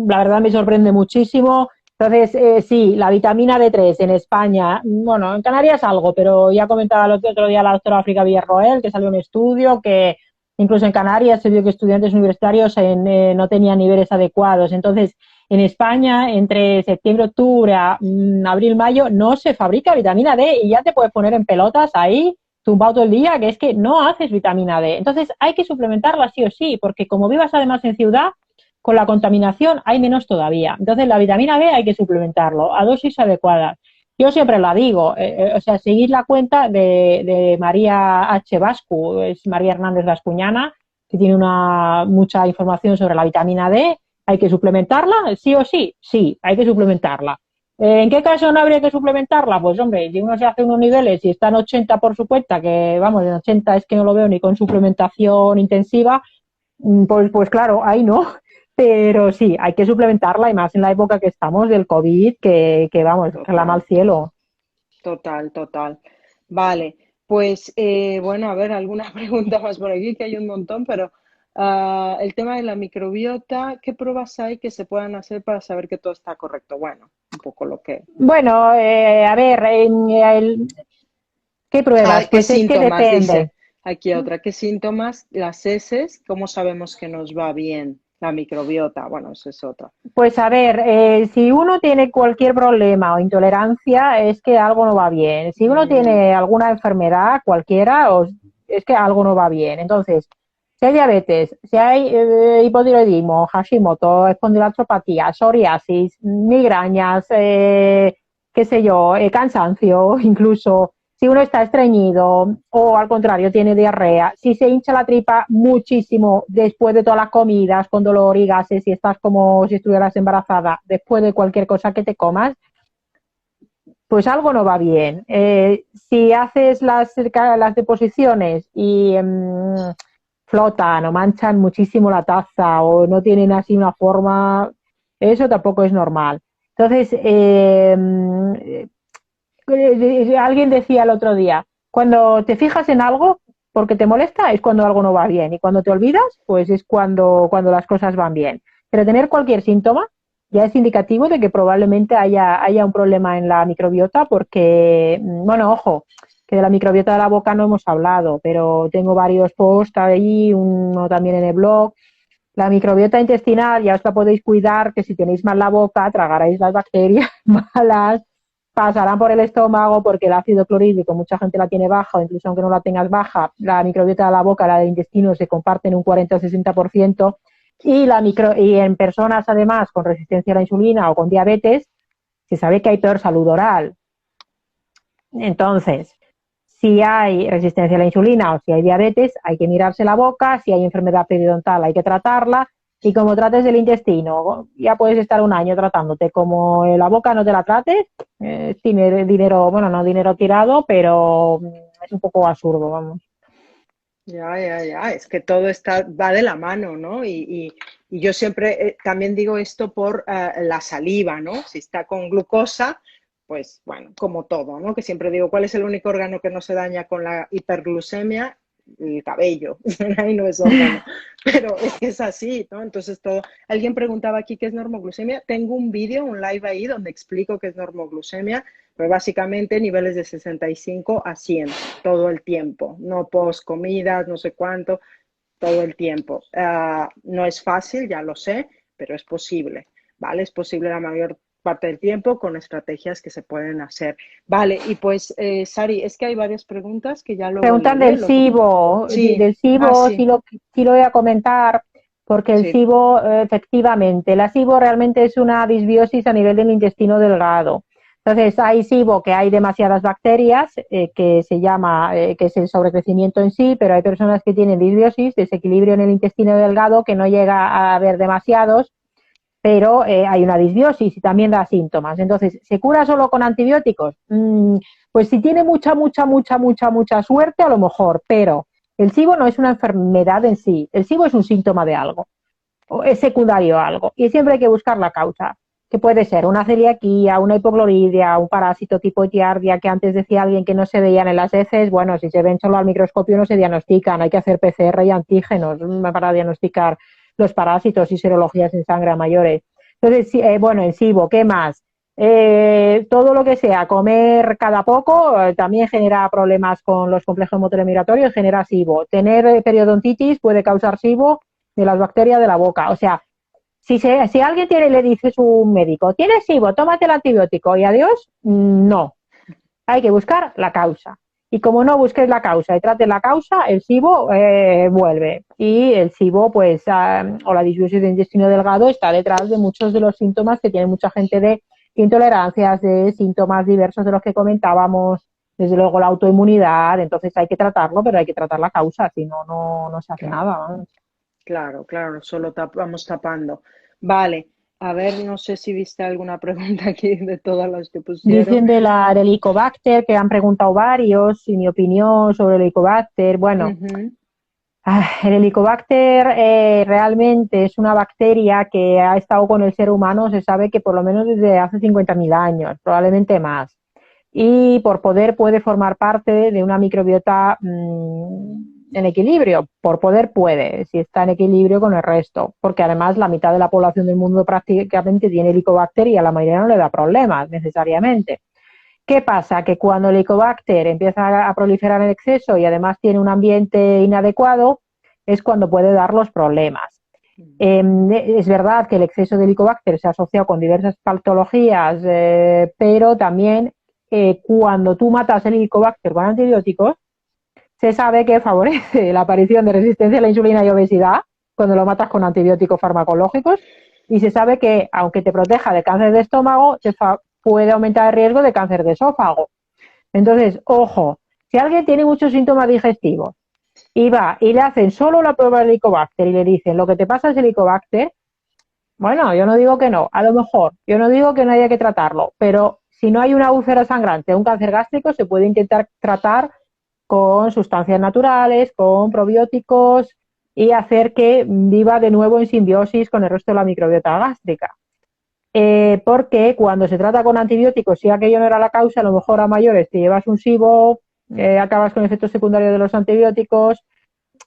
Speaker 2: la verdad me sorprende muchísimo. Entonces, sí, la vitamina D3 en España, bueno, en Canarias algo, pero ya comentaba el otro día la doctora África Villarroel que salió un estudio que incluso en Canarias se vio que estudiantes universitarios no tenían niveles adecuados. Entonces, en España, entre septiembre, octubre, abril, mayo, no se fabrica vitamina D y ya te puedes poner en pelotas ahí, tumbado todo el día, que es que no haces vitamina D. Entonces hay que suplementarla sí o sí, porque como vivas además en ciudad, con la contaminación hay menos todavía. Entonces la vitamina D hay que suplementarlo a dosis adecuadas. Yo siempre la digo, o sea, seguid la cuenta de María H. Vascu, es María Hernández Vascuñana, que tiene mucha información sobre la vitamina D. ¿Hay que suplementarla? ¿Sí o sí? Sí, hay que suplementarla. ¿En qué caso no habría que suplementarla? Pues hombre, si uno se hace unos niveles y está en 80 por su cuenta, que vamos, en 80 es que no lo veo ni con suplementación intensiva, pues claro, ahí no. Pero sí, hay que suplementarla y más en la época que estamos del COVID, que vamos, clama al
Speaker 1: Total,
Speaker 2: cielo.
Speaker 1: total, total. Vale, pues bueno, a ver, alguna pregunta más por aquí, que hay un montón, pero el tema de la microbiota, ¿qué pruebas hay que se puedan hacer para saber que todo está correcto? Bueno, un poco lo que...
Speaker 2: Bueno, a ver, ¿qué
Speaker 1: Ah,
Speaker 2: pruebas?
Speaker 1: ¿qué
Speaker 2: Pues es que
Speaker 1: síntomas?
Speaker 2: depende.
Speaker 1: Dice aquí otra. ¿Qué síntomas? Las heces, ¿cómo sabemos que nos va bien? La microbiota, bueno, eso es otra.
Speaker 2: Pues a ver, si uno tiene cualquier problema o intolerancia, es que algo no va bien. Si uno
Speaker 1: Mm,
Speaker 2: tiene alguna enfermedad cualquiera, es que algo no va bien. Entonces, si hay diabetes, si hay hipotiroidismo, Hashimoto, espondiloartropatía, psoriasis, migrañas, qué sé yo, cansancio, incluso si uno está estreñido o al contrario tiene diarrea, si se hincha la tripa muchísimo después de todas las comidas con dolor y gases, si estás como si estuvieras embarazada después de cualquier cosa que te comas, pues algo no va bien. Si haces las deposiciones y flotan o manchan muchísimo la taza o no tienen así una forma, eso tampoco es normal. Entonces, alguien decía el otro día, cuando te fijas en algo porque te molesta es cuando algo no va bien y cuando te olvidas pues es cuando las cosas van bien. Pero tener cualquier síntoma ya es indicativo de que probablemente haya un problema en la microbiota porque, bueno, ojo, que de la microbiota de la boca no hemos hablado, pero tengo varios posts ahí, uno también en el blog. La microbiota intestinal ya os la podéis cuidar, que si tenéis mal la boca, tragaréis las bacterias malas, pasarán por el estómago porque el ácido clorhídrico mucha gente la tiene baja o incluso aunque no la tengas baja, la microbiota de la boca y la del intestino se comparten un 40 o 60% y en personas además con resistencia a la insulina o con diabetes se sabe que hay peor salud oral. Entonces, si hay resistencia a la insulina o si hay diabetes, hay que mirarse la boca, si hay enfermedad periodontal hay que tratarla y como trates el intestino, ya puedes estar un año tratándote. Como la boca no te la trates, tiene dinero, bueno, no dinero tirado, pero es un poco absurdo, vamos.
Speaker 1: ya, ya, ya. Es que todo está, va de la mano, ¿no? Y yo siempre también digo esto por la saliva, ¿no? Si está con glucosa, pues bueno, como todo, ¿no? Que siempre digo, ¿cuál es el único órgano que no se daña con la hiperglucemia? El cabello, ahí no es órgano, pero es que es así, ¿no? Entonces todo, alguien preguntaba aquí qué es normoglucemia, tengo un vídeo, un live ahí donde explico qué es normoglucemia, pero básicamente niveles de 65 a 100 todo el tiempo, no post comidas, no sé cuánto, todo el tiempo. No es fácil, ya lo sé, pero es posible, ¿vale? Es posible la mayor parte del tiempo con estrategias que se pueden hacer. Vale, y pues, Sari, es que hay varias preguntas que ya luego
Speaker 2: Preguntan
Speaker 1: leeré.
Speaker 2: del SIBO,
Speaker 1: Sí,
Speaker 2: sí
Speaker 1: sí,
Speaker 2: lo voy a comentar, porque el
Speaker 1: sí.
Speaker 2: SIBO, efectivamente, la SIBO realmente es una disbiosis a nivel del intestino delgado. Entonces, hay SIBO que hay demasiadas bacterias, que se llama, que es el sobrecrecimiento en sí, pero hay personas que tienen disbiosis, desequilibrio en el intestino delgado, que no llega a haber demasiados, pero hay una disbiosis y también da síntomas. Entonces, ¿se cura solo con antibióticos? Pues si tiene mucha suerte, a lo mejor, pero El SIBO no es una enfermedad en sí, el SIBO es un síntoma de algo, o es secundario a algo, y siempre hay que buscar la causa, que puede ser una celiaquía, una hipocloridia, un parásito tipo Giardia, que antes decía alguien que no se veían en las heces. Bueno, si se ven solo al microscopio no se diagnostican, hay que hacer PCR y antígenos para diagnosticar los parásitos y serologías en sangre a mayores. Entonces, bueno, en SIBO, ¿qué más? Todo lo que sea comer cada poco también genera problemas con los complejos motores migratorios, genera SIBO. Tener periodontitis puede causar SIBO de las bacterias de la boca. O sea, si alguien tiene, le dice su médico, tienes SIBO, tómate el antibiótico y adiós, no. Hay que buscar la causa. Y como no busques la causa y trates la causa, el SIBO vuelve. Y el SIBO, pues, o la disbiosis de intestino delgado, está detrás de muchos de los síntomas que tiene mucha gente de intolerancias, de síntomas diversos de los que comentábamos, desde luego la autoinmunidad. Entonces hay que tratarlo, pero hay que tratar la causa, si no, no se hace
Speaker 1: Claro,
Speaker 2: nada, ¿no?
Speaker 1: claro, claro, solo vamos tapando. Vale, a ver, no sé si viste alguna pregunta aquí de todas las que pusieron.
Speaker 2: Dicen del Helicobacter, que han preguntado varios, y mi opinión sobre el Helicobacter. Bueno,
Speaker 1: Ujú,
Speaker 2: el Helicobacter realmente es una bacteria que ha estado con el ser humano, se sabe que por lo menos desde hace 50.000 años, probablemente más. Y por poder puede formar parte de una microbiota en equilibrio. Por poder puede, si está en equilibrio con el resto. Porque además la mitad de la población del mundo prácticamente tiene Helicobacter y a la mayoría no le da problemas necesariamente. ¿Qué pasa? Que cuando el Helicobacter empieza a proliferar en exceso y además tiene un ambiente inadecuado, es cuando puede dar los problemas. Es verdad que el exceso de Helicobacter se ha asociado con diversas patologías, pero también cuando tú matas el Helicobacter con antibióticos, se sabe que favorece la aparición de resistencia a la insulina y obesidad cuando lo matas con antibióticos farmacológicos, y se sabe que aunque te proteja de cáncer de estómago, puede aumentar el riesgo de cáncer de esófago. Entonces, ojo, si alguien tiene muchos síntomas digestivos y va y le hacen solo la prueba del Helicobacter y le dicen lo que te pasa es el Helicobacter, bueno, yo no digo que no, a lo mejor, yo no digo que no haya que tratarlo, pero si no hay una úlcera sangrante, un cáncer gástrico, se puede intentar tratar con sustancias naturales, con probióticos y hacer que viva de nuevo en simbiosis con el resto de la microbiota gástrica. Porque cuando se trata con antibióticos, si aquello no era la causa, a lo mejor a mayores te llevas un SIBO, acabas con efectos secundarios de los antibióticos.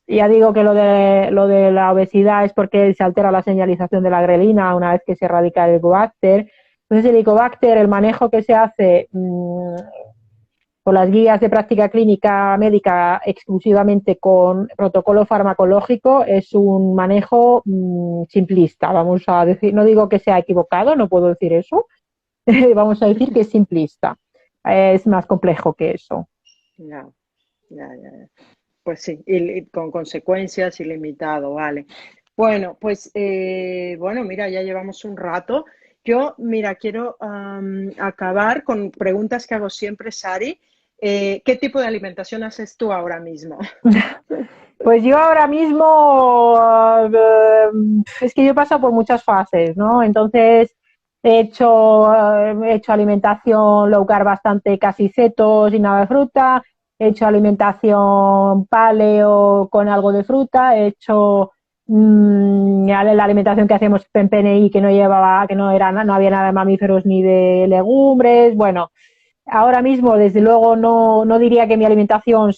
Speaker 2: Ya digo que lo de la obesidad es porque se altera la señalización de la grelina una vez que se erradica el Helicobacter. Entonces, el Helicobacter, el manejo que se hace por las guías de práctica clínica médica exclusivamente con protocolo farmacológico, es un manejo simplista, vamos a decir, no digo que sea equivocado, no puedo decir eso, vamos a decir que es simplista, es más complejo que eso.
Speaker 1: ya, ya. Pues sí, y con consecuencias ilimitado, vale. Bueno, pues bueno, mira, ya llevamos un rato. Yo, mira, quiero acabar con preguntas que hago siempre, Sari. ¿Qué tipo de alimentación haces tú ahora mismo?
Speaker 2: Pues yo ahora mismo, es que yo he pasado por muchas fases, ¿no? Entonces he hecho alimentación low carb bastante, casi ceto, sin nada de fruta. He hecho alimentación paleo con algo de fruta. He hecho la alimentación que hacemos en PNI, que no llevaba, que no era, no había nada de mamíferos ni de legumbres. Bueno, ahora mismo, desde luego, no diría que mi alimentación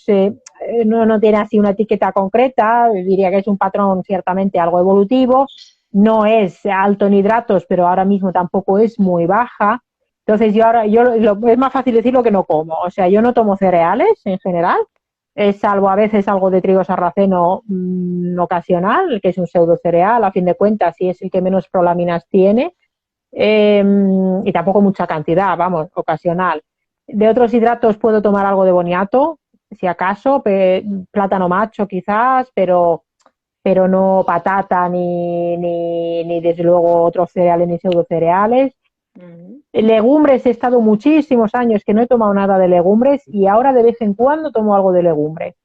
Speaker 2: no tiene así una etiqueta concreta, diría que es un patrón ciertamente algo evolutivo, no es alto en hidratos, pero ahora mismo tampoco es muy baja. Entonces es más fácil decirlo que no como, o sea, yo no tomo cereales en general, salvo a veces algo de trigo sarraceno ocasional, que es un pseudo cereal, a fin de cuentas, y es el que menos prolaminas tiene, y tampoco mucha cantidad, vamos, ocasional. De otros hidratos puedo tomar algo de boniato, si acaso, plátano macho quizás, pero no patata ni desde luego otros cereales ni pseudocereales.
Speaker 1: Ujú.
Speaker 2: Legumbres, he estado muchísimos años que no he tomado nada de legumbres y ahora de vez en cuando tomo algo de legumbre.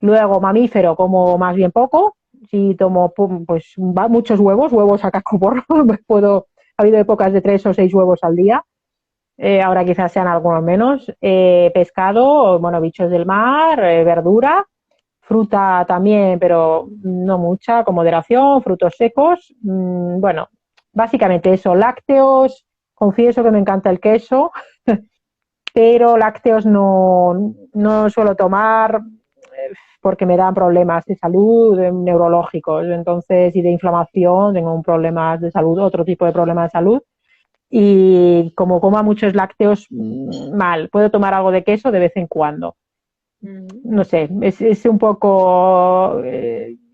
Speaker 2: Luego mamífero como más bien poco, si tomo pues muchos huevos a cascoporro, ha habido épocas de 3 o 6 huevos al día. Ahora quizás sean algunos menos. Pescado, bueno, bichos del mar, verdura, fruta también, pero no mucha, con moderación, frutos secos, bueno, básicamente eso, lácteos, confieso que me encanta el queso, pero lácteos no suelo tomar porque me dan problemas de salud neurológicos, entonces, y de inflamación, tengo un problema de salud, otro tipo de problema de salud, y como coma muchos lácteos, mal, puedo tomar algo de queso de vez en cuando. No sé, es un poco,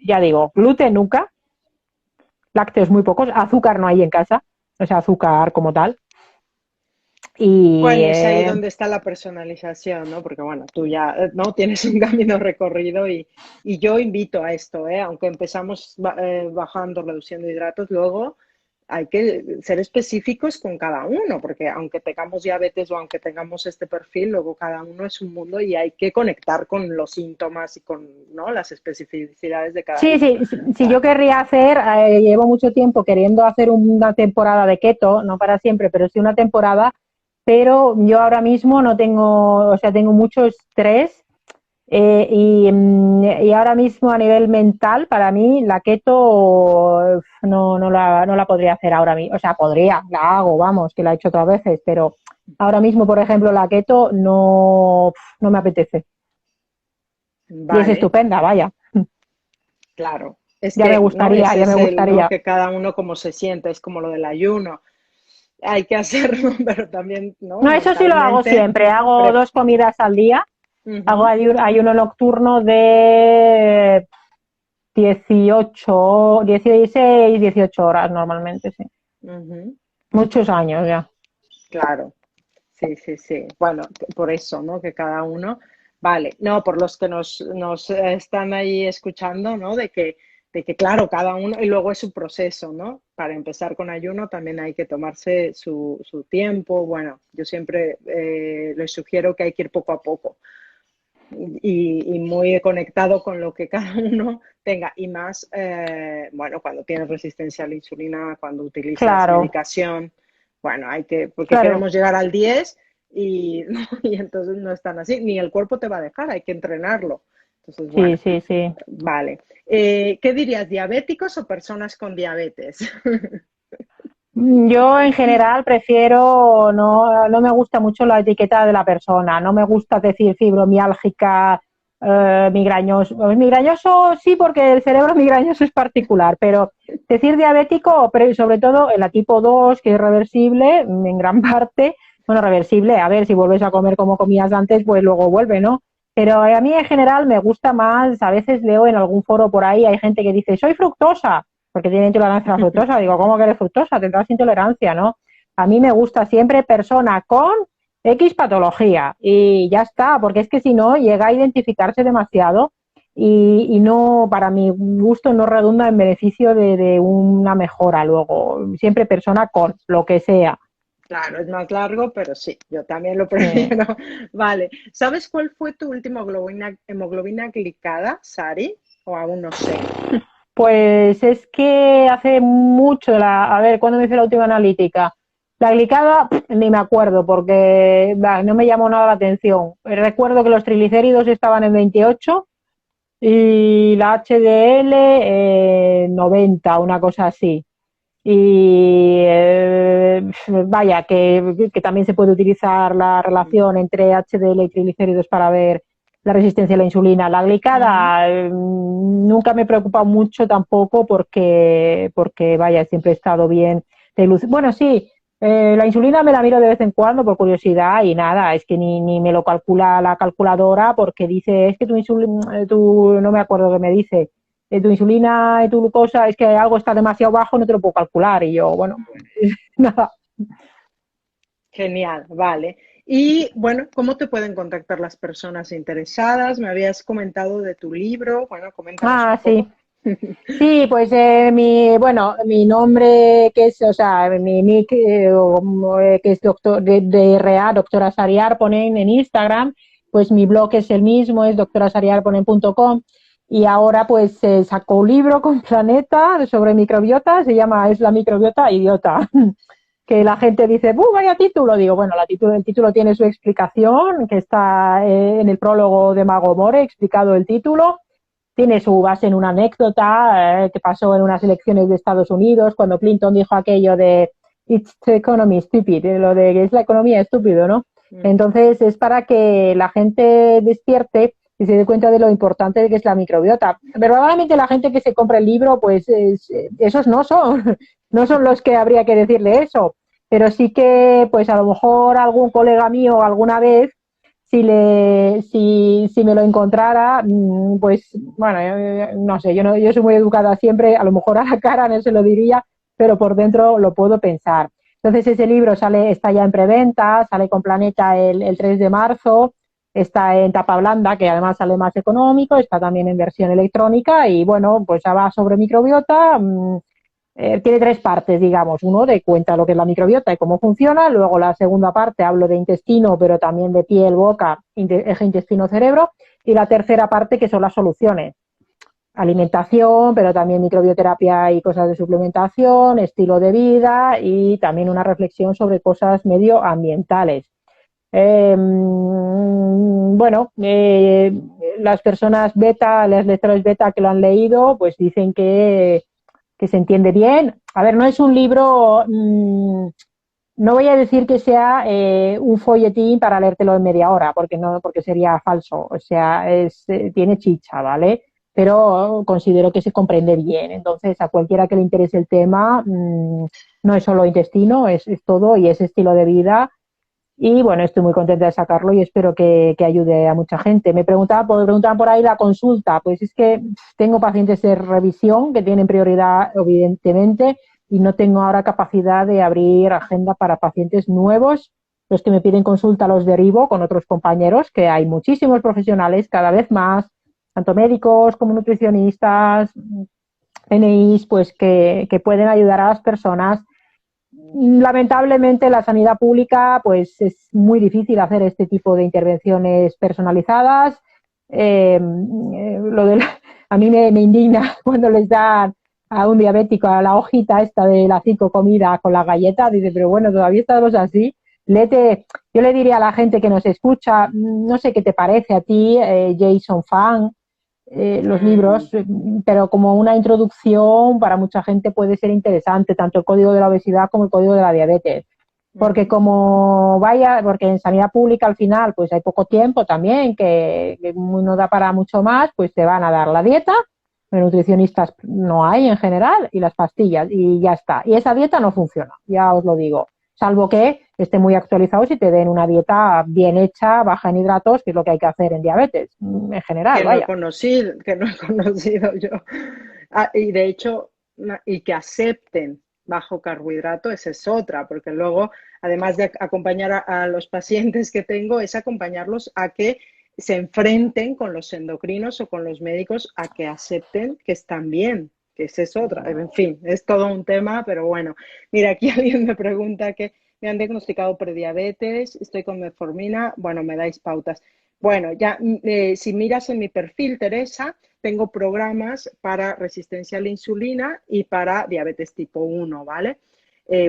Speaker 2: ya digo, gluten nunca, lácteos muy pocos, azúcar no hay en casa, o sea, azúcar como tal. Y
Speaker 1: Bueno, es ahí donde está la personalización, ¿no? Porque bueno, tú ya, ¿no? Tienes un camino recorrido y yo invito a esto, ¿eh? Aunque empezamos bajando, reduciendo hidratos, luego hay que ser específicos con cada uno, porque aunque tengamos diabetes o aunque tengamos este perfil, luego cada uno es un mundo y hay que conectar con los síntomas y con, ¿no? Las especificidades de cada
Speaker 2: sí,
Speaker 1: uno.
Speaker 2: sí, sí, yo querría hacer, llevo mucho tiempo queriendo hacer una temporada de keto, no para siempre, pero sí una temporada, pero yo ahora mismo no tengo, o sea, tengo mucho estrés y ahora mismo a nivel mental, para mí, la keto no la podría hacer ahora mismo. O sea, podría, la hago, vamos, que la he hecho otras veces, pero ahora mismo, por ejemplo, la keto no me apetece. Y es
Speaker 1: Vale,
Speaker 2: estupenda, vaya.
Speaker 1: claro. Es
Speaker 2: Ya me
Speaker 1: que, ¿no?
Speaker 2: gustaría,
Speaker 1: Ese
Speaker 2: ya me
Speaker 1: es el, ¿no?
Speaker 2: gustaría.
Speaker 1: Que cada uno como se siente, es como lo del ayuno. Hay que hacerlo, pero también, ¿no?
Speaker 2: No, eso sí lo hago
Speaker 1: Mentalmente.
Speaker 2: siempre. Hago
Speaker 1: pre-
Speaker 2: 2 comidas al día. Hago
Speaker 1: Ujú,
Speaker 2: ayuno nocturno de 16, 18 horas normalmente, sí.
Speaker 1: ujú,
Speaker 2: Muchos años ya.
Speaker 1: claro, sí, sí, sí. Bueno, por eso, ¿no? Que cada uno. Vale, no, por los que nos están ahí escuchando, ¿no? De que, claro, cada uno, y luego es su proceso, ¿no? Para empezar con ayuno también hay que tomarse su tiempo. Bueno, yo siempre les sugiero que hay que ir poco a poco. Y muy conectado con lo que cada uno tenga. Y más, bueno, cuando tienes resistencia a la insulina, cuando utilizas
Speaker 2: Claro,
Speaker 1: medicación, bueno, porque
Speaker 2: claro.
Speaker 1: queremos llegar al 10 y, ¿no? Y entonces no están así, ni el cuerpo te va a dejar, hay que entrenarlo. Entonces,
Speaker 2: Sí,
Speaker 1: bueno,
Speaker 2: sí, sí.
Speaker 1: vale. ¿Qué dirías, diabéticos o personas con diabetes?
Speaker 2: Yo en general prefiero, no me gusta mucho la etiqueta de la persona, no me gusta decir fibromiálgica, migrañoso. Migrañoso sí, porque el cerebro migrañoso es particular, pero decir diabético, pero sobre todo en la tipo 2 que es reversible en gran parte, bueno, reversible, a ver, si vuelves a comer como comías antes, pues luego vuelve, ¿no? Pero a mí en general me gusta más, a veces leo en algún foro por ahí, hay gente que dice, soy fructosa porque tiene intolerancia a la fructosa. Digo, ¿cómo que eres fructosa? Tendrás intolerancia, ¿no? A mí me gusta siempre persona con X patología y ya está, porque es que si no llega a identificarse demasiado y no, para mi gusto, no redunda en beneficio de una mejora luego. Siempre persona con lo que sea.
Speaker 1: Claro, es más largo, pero sí, yo también lo
Speaker 2: Sí.
Speaker 1: prefiero. Vale. ¿Sabes cuál fue tu última hemoglobina glicada, Sari? O aún no sé.
Speaker 2: Pues es que hace mucho, a ver, ¿cuándo me hice la última analítica? La glicada, ni me acuerdo porque no me llamó nada la atención. Recuerdo que los triglicéridos estaban en 28 y la HDL 90, una cosa así. Y vaya, que también se puede utilizar la relación entre HDL y triglicéridos para ver la resistencia a la insulina. La
Speaker 1: Ujú.
Speaker 2: glicada nunca me preocupa mucho tampoco porque vaya, siempre he estado bien de luz. Bueno, sí, la insulina me la miro de vez en cuando por curiosidad y nada, es que ni me lo calcula la calculadora porque dice, es que tu insulina, no me acuerdo qué me dice, tu insulina y tu glucosa, es que algo está demasiado bajo, no te lo puedo calcular. Y yo, bueno, pues nada.
Speaker 1: Genial, vale. Y bueno, ¿cómo te pueden contactar las personas interesadas? Me habías comentado de tu libro. Bueno, coméntanos un
Speaker 2: Ah, sí.
Speaker 1: poco.
Speaker 2: Sí, pues bueno, mi nombre que es, o sea, mi nick que es doctor de RA, doctora Sariar, ponen en Instagram, pues mi blog es el mismo, es doctorasariarponen.com y ahora pues sacó un libro con Planeta sobre microbiota, se llama Es la microbiota idiota, que la gente dice, vaya título! Digo, bueno, el título tiene su explicación, que está en el prólogo de Mago More, explicado el título, tiene su base en una anécdota que pasó en unas elecciones de Estados Unidos, cuando Clinton dijo aquello de "It's the economy stupid", lo de que es la economía estúpido, ¿no? Entonces es para que la gente despierte y se dé cuenta de lo importante de que es la microbiota. Verdaderamente la gente que se compra el libro, pues esos no son, no son los que habría que decirle eso, pero sí que pues a lo mejor algún colega mío alguna vez si me lo encontrara, pues bueno, no sé, yo soy muy educada siempre, a lo mejor a la cara no se lo diría, pero por dentro lo puedo pensar. Entonces ese libro está ya en preventa, sale con Planeta el 3 de marzo, está en tapa blanda, que además sale más económico, está también en versión electrónica y bueno, pues ya va sobre microbiota. Tiene tres partes, digamos. Uno de cuenta lo que es la microbiota y cómo funciona. Luego la segunda parte hablo de intestino, pero también de piel, boca, eje intestino-cerebro. Y la tercera parte que son las soluciones. Alimentación, pero también microbioterapia y cosas de suplementación, estilo de vida y también una reflexión sobre cosas medioambientales. Bueno, las personas beta, los lectores beta que lo han leído, pues dicen que se entiende bien. A ver, no es un libro, no voy a decir que sea un folletín para leértelo en media hora, porque no, porque sería falso. O sea, tiene chicha, ¿vale? Pero considero que se comprende bien. Entonces, a cualquiera que le interese el tema, no es solo intestino, es todo y es estilo de vida. Y bueno, estoy muy contenta de sacarlo y espero que ayude a mucha gente. Me preguntaban por ahí la consulta. Pues es que tengo pacientes de revisión que tienen prioridad, evidentemente, y no tengo ahora capacidad de abrir agenda para pacientes nuevos. Los que me piden consulta los derivo con otros compañeros, que hay muchísimos profesionales, cada vez más, tanto médicos como nutricionistas, NIs, pues que pueden ayudar a las personas. Lamentablemente la sanidad pública pues es muy difícil hacer este tipo de intervenciones personalizadas. A mí me indigna cuando les dan a un diabético a la hojita esta de las 5 comidas con la galleta, dice, pero bueno, todavía estamos así. Yo le diría a la gente que nos escucha, no sé qué te parece a ti, Jason Fung, los libros, pero como una introducción para mucha gente puede ser interesante, tanto el código de la obesidad como el código de la diabetes. Porque porque en sanidad pública al final pues hay poco tiempo también, que no da para mucho más, pues te van a dar la dieta, de nutricionistas no hay en general, y las pastillas, y ya está. Y esa dieta no funciona, ya os lo digo. Salvo que esté muy actualizado y te den una dieta bien hecha, baja en hidratos, que es lo que hay que hacer en diabetes, en general, vaya.
Speaker 1: Que no he conocido yo. Y de hecho, y que acepten bajo carbohidrato, esa es otra, porque luego, además de acompañar a los pacientes que tengo, es acompañarlos a que se enfrenten con los endocrinos o con los médicos a que acepten que están bien, que esa es otra. En fin, es todo un tema, pero bueno. Mira, aquí alguien me pregunta que me han diagnosticado prediabetes, estoy con metformina, bueno, me dais pautas. Bueno, ya si miras en mi perfil, Teresa, tengo programas para resistencia a la insulina y para diabetes tipo 1, ¿vale?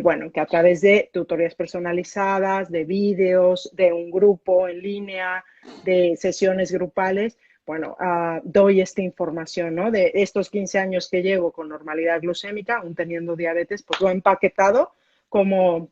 Speaker 1: Bueno, que a través de tutorías personalizadas, de vídeos, de un grupo en línea, de sesiones grupales, bueno, doy esta información, ¿no? De estos 15 años que llevo con normalidad glucémica, aún teniendo diabetes, pues lo he empaquetado como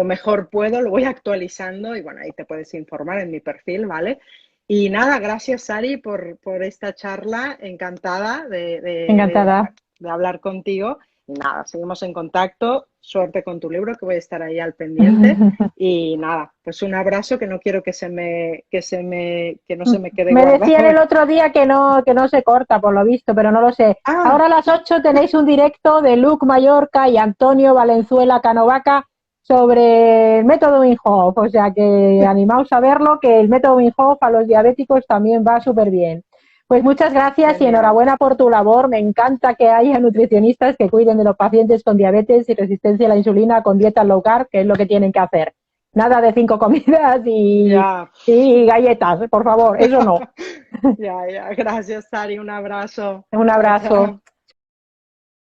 Speaker 1: mejor puedo, lo voy actualizando y bueno, ahí te puedes informar en mi perfil, ¿vale? Y nada, gracias Sari por esta charla, encantada
Speaker 2: Encantada.
Speaker 1: de hablar contigo. Y nada, seguimos en contacto, suerte con tu libro, que voy a estar ahí al pendiente. Y nada, pues un abrazo que no quiero que no se me quede
Speaker 2: Me
Speaker 1: guardado.
Speaker 2: decían el otro día que no se corta, por lo visto, pero no lo sé.
Speaker 1: Ah,
Speaker 2: Ahora a las 8 tenéis un directo de Luc Mallorca y Antonio Valenzuela Canovaca sobre el método Wim Hof. O sea que animaos a verlo, que el método Wim Hof a los diabéticos también va súper bien. Pues muchas gracias
Speaker 1: genial.
Speaker 2: Y enhorabuena por tu labor. Me encanta que haya nutricionistas que cuiden de los pacientes con diabetes y resistencia a la insulina con dieta low carb, que es lo que tienen que hacer. Nada de 5 comidas y galletas, por favor, eso no.
Speaker 1: Ya, gracias, Sari, un abrazo.
Speaker 2: Un abrazo.
Speaker 1: Chao, chao.